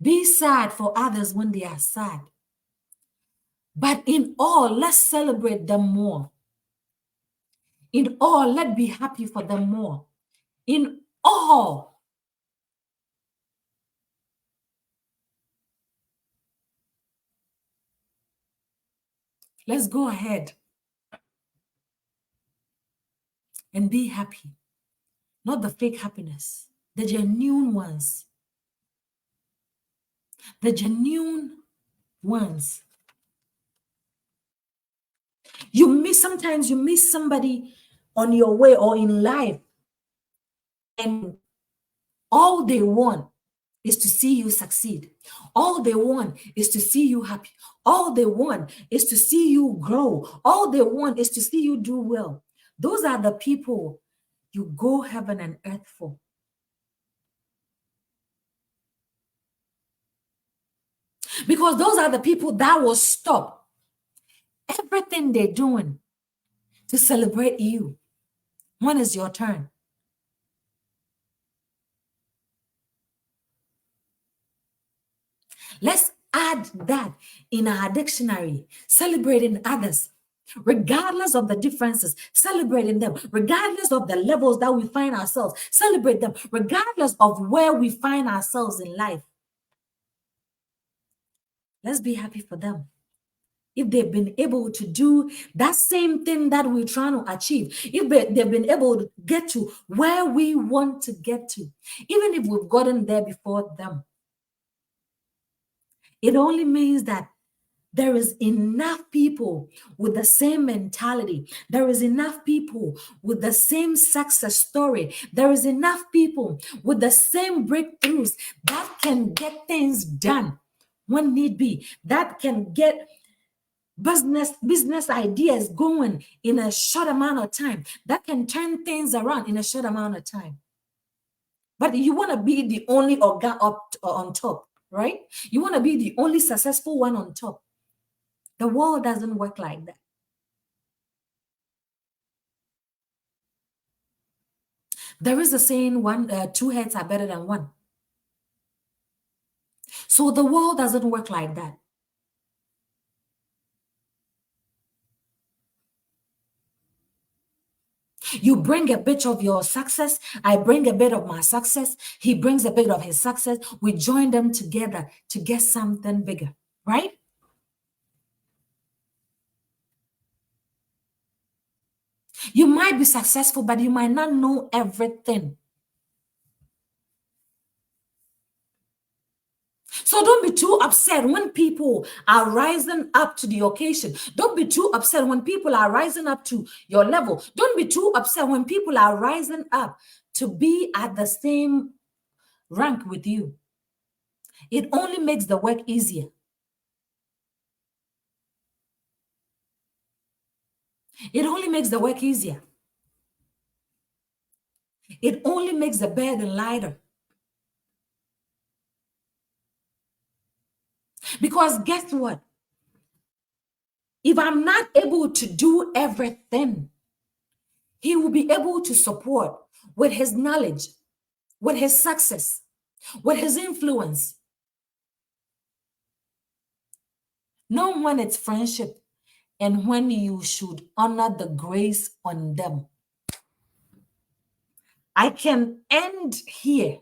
Be sad for others when they are sad. But in all, let's celebrate them more. In all, let's be happy for them more. In all, let's go ahead and be happy. Not the fake happiness, the genuine ones. The genuine ones. Sometimes you miss somebody on your way or in life, and all they want is to see you succeed. All they want is to see you happy. All they want is to see you grow. All they want is to see you do well. Those are the people you go heaven and earth for. Because those are the people that will stop everything they're doing to celebrate you. When is your turn? Let's add that in our dictionary, celebrating others, regardless of the differences, celebrating them, regardless of the levels that we find ourselves, celebrate them, regardless of where we find ourselves in life. Let's be happy for them. If they've been able to do that same thing that we're trying to achieve, if they've been able to get to where we want to get to, even if we've gotten there before them, it only means that there is enough people with the same mentality. There is enough people with the same success story. There is enough people with the same breakthroughs that can get things done when need be, that can get business ideas going in a short amount of time, that can turn things around in a short amount of time. But you want to be the only organ up on top, right? You want to be the only successful one on top. The world doesn't work like that. There is a saying, two heads are better than one. So the world doesn't work like that. You bring a bit of your success, I bring a bit of my success, he brings a bit of his success. We join them together to get something bigger, right? You might be successful, but you might not know everything. So don't be too upset when people are rising up to the occasion. Don't be too upset when people are rising up to your level. Don't be too upset when people are rising up to be at the same rank with you. It only makes the work easier. It only makes the work easier. It only makes the burden lighter. Because guess what? If I'm not able to do everything, he will be able to support with his knowledge, with his success, with his influence. Know when it's friendship and when you should honor the grace on them. I can end here.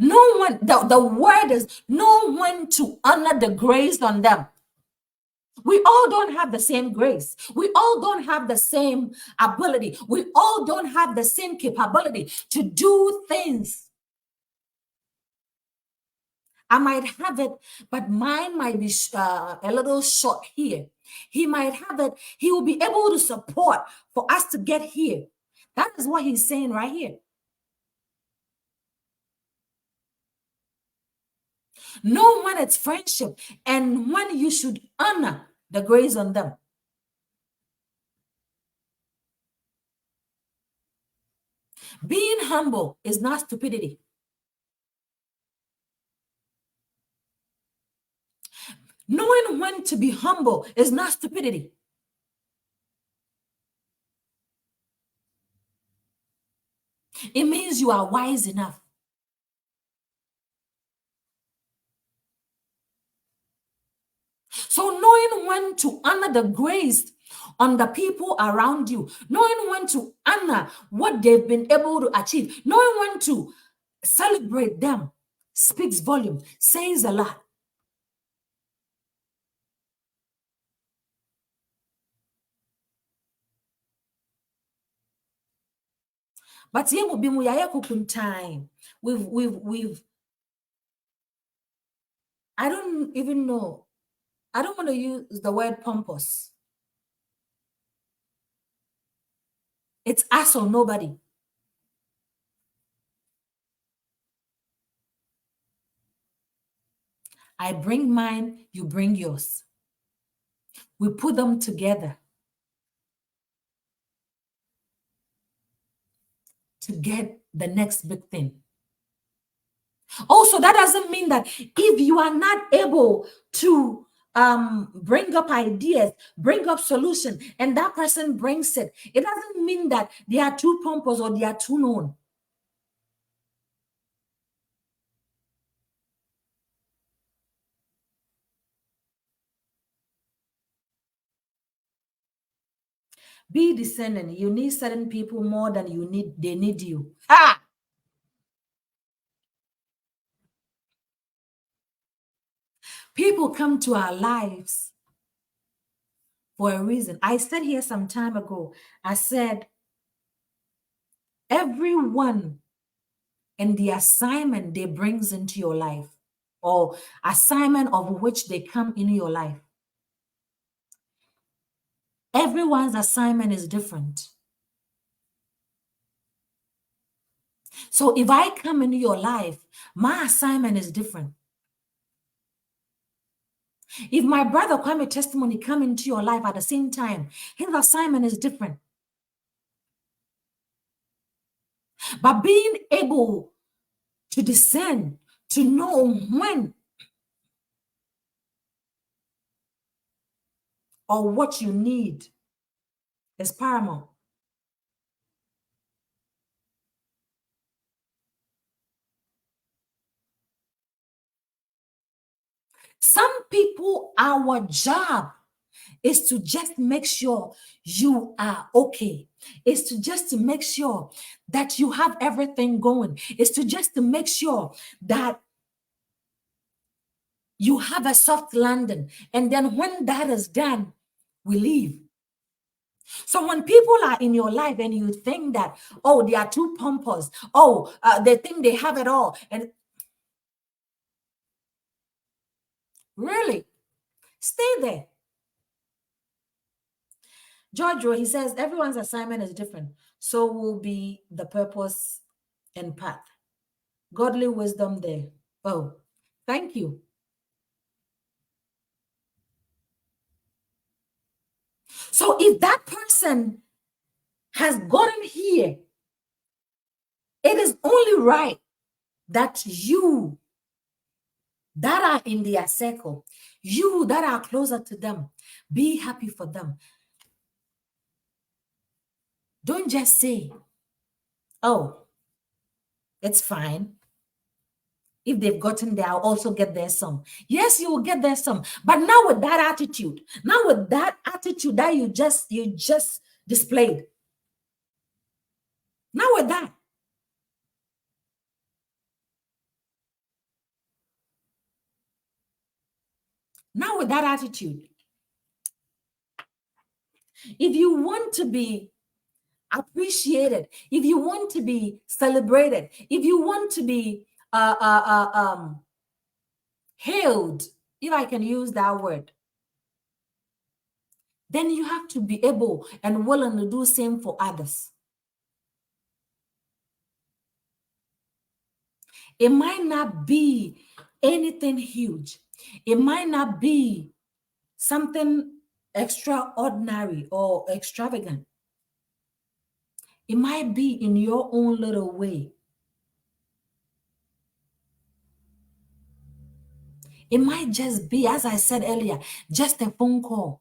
Know when the word is know when to honor the grace on them. We all don't have the same grace. We all don't have the same ability. We all don't have the same capability to do things. I might have it, but mine might be a little short here. He might have it. He will be able to support for us to get here. That is what he's saying right here. Know when it's friendship and when you should honor the grace on them. Being humble is not stupidity. Knowing when to be humble is not stupidity. It means you are wise enough. So knowing when to honor the grace on the people around you, knowing when to honor what they've been able to achieve, knowing when to celebrate them speaks volume, says a lot. But here will be time. We've I don't even know. I don't want to use the word pompous. It's us or nobody. I bring mine, you bring yours. We put them together to get the next big thing. Also, that doesn't mean that if you are not able to bring up ideas, bring up solution, and that person brings it, it doesn't mean that they are too pompous or they are too known. Be discerning. You need certain people more than they need you. Ah! People come to our lives for a reason. I said here some time ago, I said, everyone and the assignment they brings into your life, or assignment of which they come in your life, everyone's assignment is different. So if I come into your life, my assignment is different. If my brother Kwame Testimony come into your life at the same time, his assignment is different. But being able to discern, to know when or what you need is paramount. Some people, our job is to just make sure you are okay. Is to just to make sure that you have everything going. Is to just to make sure that you have a soft landing. And then when that is done, we leave. So when people are in your life and you think that, oh, they are too pompous, oh, they think they have it all, and really, stay there. Giorgio, he says, everyone's assignment is different. So will be the purpose and path. Godly wisdom there. Oh, thank you. So if that person has gotten here, it is only right that you that are in their circle, you that are closer to them, be happy for them. Don't just say, oh, it's fine. If they've gotten there, I'll also get there some. Yes, you will get there some. But now with that attitude that you just displayed. Now with that. Now with that attitude. If you want to be appreciated, if you want to be celebrated, if you want to be hailed, if I can use that word, then you have to be able and willing to do the same for others. It might not be anything huge. It might not be something extraordinary or extravagant. It might be in your own little way. It might just be, as I said earlier, just a phone call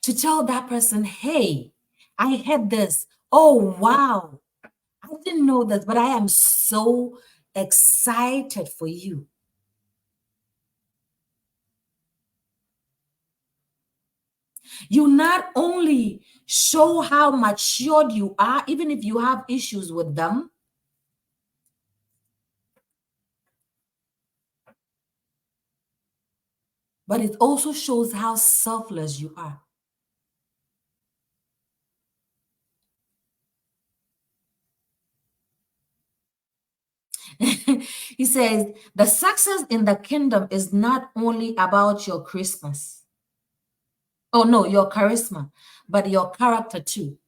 to tell that person, hey, I had this. Oh, wow. I didn't know that, but I am so excited for you. You not only show how matured you are, even if you have issues with them, but it also shows how selfless you are. He says, the success in the kingdom is not only about your Christmas. Oh, no, your charisma, but your character too.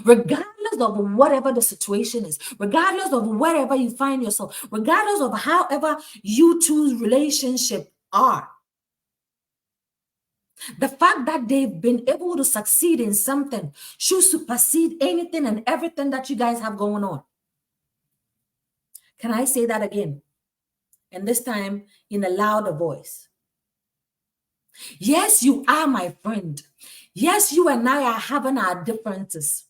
Regardless of whatever the situation is, regardless of wherever you find yourself, regardless of however you two's relationship are, the fact that they've been able to succeed in something should supersede anything and everything that you guys have going on. Can I say that again? And this time in a louder voice. Yes, you are my friend. Yes, you and I are having our differences.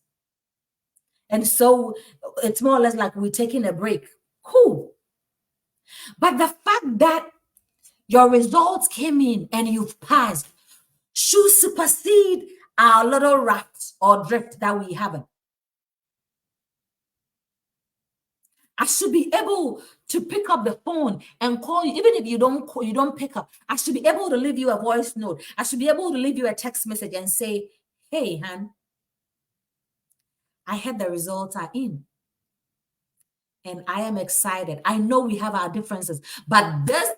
And so it's more or less like we're taking a break. Cool. But the fact that your results came in and you've passed should supersede our little raft or drift that we have. I should be able to pick up the phone and call you, even if you don't pick up. I should be able to leave you a voice note. I should be able to leave you a text message and say, "Hey, Han, I heard the results are in, and I am excited. I know we have our differences, but this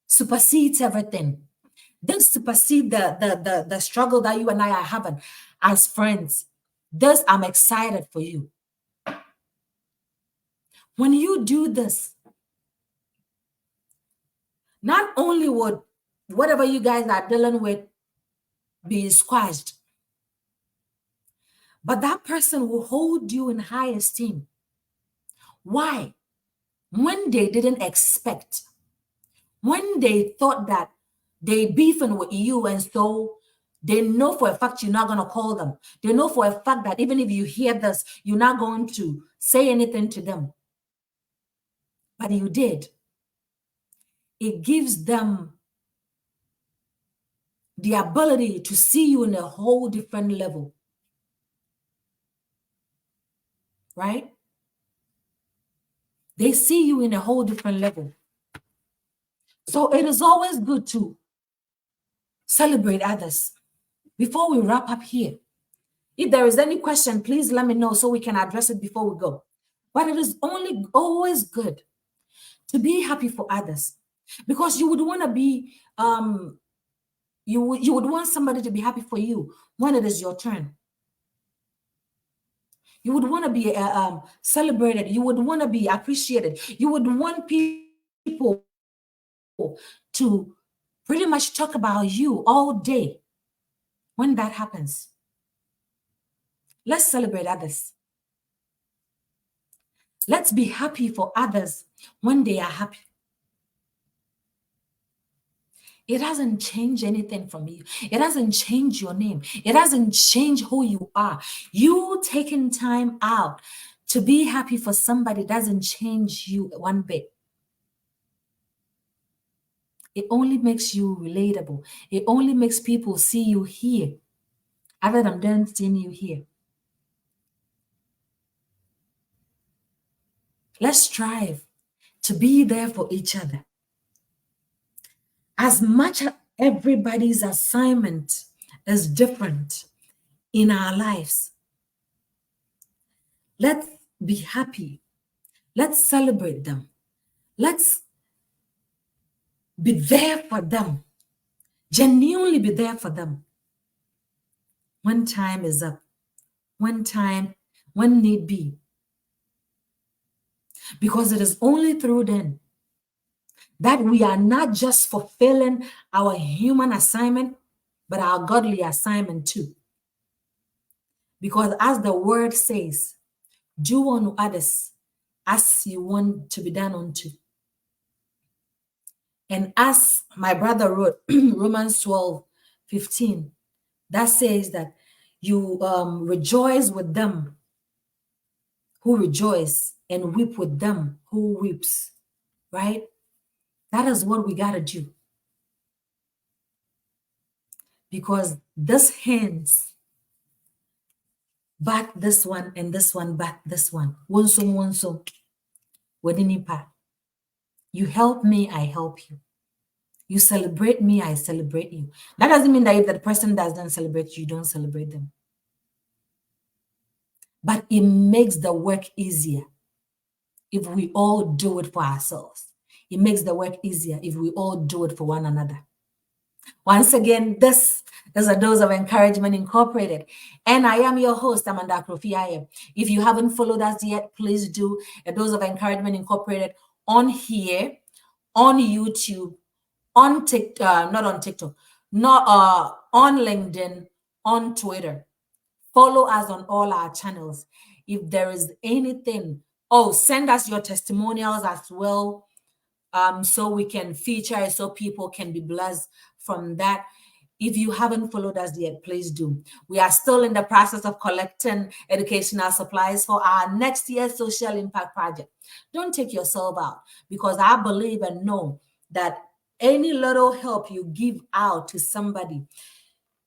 supersedes everything. This supersedes the struggle that you and I are having as friends. This, I'm excited for you." When you do this, not only would whatever you guys are dealing with be squashed, but that person will hold you in high esteem. Why? When they didn't expect, when they thought that they beefing with you, and so they know for a fact you're not going to call them. They know for a fact that even if you hear this, you're not going to say anything to them. But you did. It gives them the ability to see you in a whole different level. Right? They see you in a whole different level. So it is always good to celebrate others. Before we wrap up here, if there is any question, please let me know so we can address it before we go. But it is always good to be happy for others, because you would want to be you would want somebody to be happy for you when it is your turn. You would want to be celebrated. You would want to be appreciated. You would want people to pretty much talk about you all day. When that happens, let's celebrate others. Let's be happy for others when they are happy. It doesn't change anything from you. It doesn't change your name. It doesn't change who you are. You taking time out to be happy for somebody doesn't change you one bit. It only makes you relatable. It only makes people see you here other than them seeing you here. Let's strive to be there for each other. As much as everybody's assignment is different in our lives, let's be happy. Let's celebrate them. Let's be there for them. Genuinely be there for them when time is up, when need be. Because it is only through then that we are not just fulfilling our human assignment, but our godly assignment too. Because as the word says, do unto others as you want to be done unto. And as my brother wrote, Romans 12:15, that says that you rejoice with them who rejoice and weep with them who weeps, right? That is what we got to do. Because this hands bat this one and this one bat this one. Wonso. Wedinipa. You help me, I help you. You celebrate me, I celebrate you. That doesn't mean that if that person doesn't celebrate you, don't celebrate them. But it makes the work easier if we all do it for ourselves. It makes the work easier if we all do it for one another. Once again, this is a Dose of Encouragement Incorporated. And I am your host, Amanda Akrofi-Aye. If you haven't followed us yet, please do. A Dose of Encouragement Incorporated on here, on YouTube, on TikTok, not on TikTok, not on LinkedIn, on Twitter. Follow us on all our channels. If there is anything, send us your testimonials as well, so we can feature it, so people can be blessed from that. If you haven't followed us yet, please do. We are still in the process of collecting educational supplies for our next year's social impact project. Don't take yourself out, because I believe and know that any little help you give out to somebody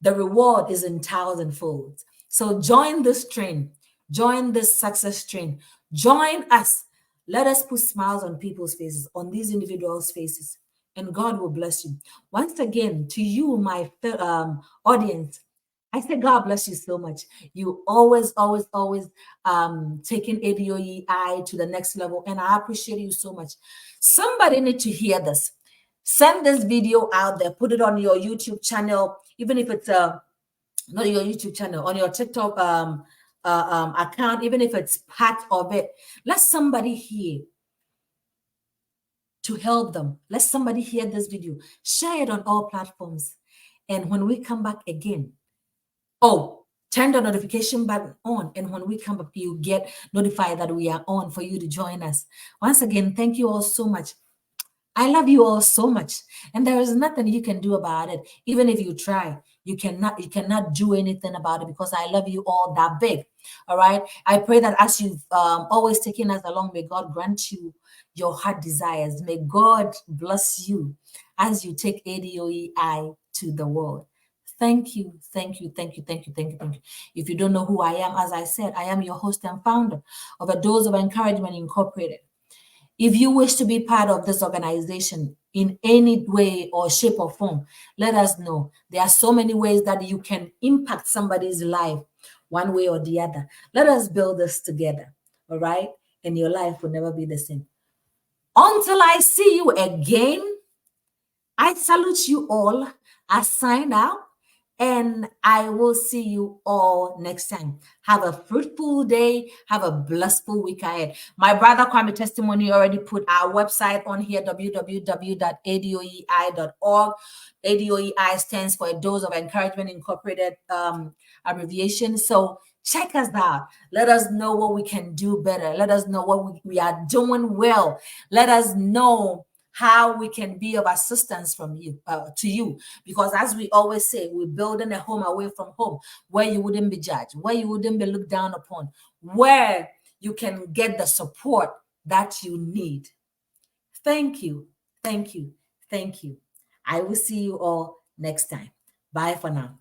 the reward is in thousandfold. So join this train, join this success train, join us. Let us put smiles on people's faces, on these individuals' faces, and God will bless you. Once again, to you, my audience, I say God bless you so much. You always, always, always taking ADOEI to the next level, and I appreciate you so much. Somebody need to hear this. Send this video out there. Put it on your YouTube channel, even if it's not your YouTube channel, on your TikTok account, even if it's part of it. Let somebody hear to help them. Let somebody hear this video. Share it on all platforms. And when we come back again, turn the notification button on. And when we come back, you get notified that we are on for you to join us. Once again, thank you all so much. I love you all so much. And there is nothing you can do about it. Even if you try, you cannot do anything about it because I love you all that big. All right. I pray that as you've always taken us along, may God grant you your heart desires. May God bless you as you take ADOEI to the world. Thank you, thank you, thank you, thank you, thank you, thank you. If you don't know who I am, as I said, I am your host and founder of A Dose of Encouragement Incorporated. If you wish to be part of this organization in any way or shape or form, let us know. There are so many ways that you can impact somebody's life one way or the other. Let us build this together, all right? And your life will never be the same. Until I see you again, I salute you all. I sign out. And I will see you all next time. Have a fruitful day. Have a blissful week ahead. My brother Kwame Testimony already put our website on here, www.adoei.org. ADOEI stands for A Dose of Encouragement Incorporated abbreviation. So check us out. Let us know what we can do better. Let us know what we are doing well. Let us know how we can be of assistance from you to you, because as we always say, we're building a home away from home where you wouldn't be judged, where you wouldn't be looked down upon, where you can get the support that you need. Thank you, thank you, thank you. I will see you all next time. Bye for now.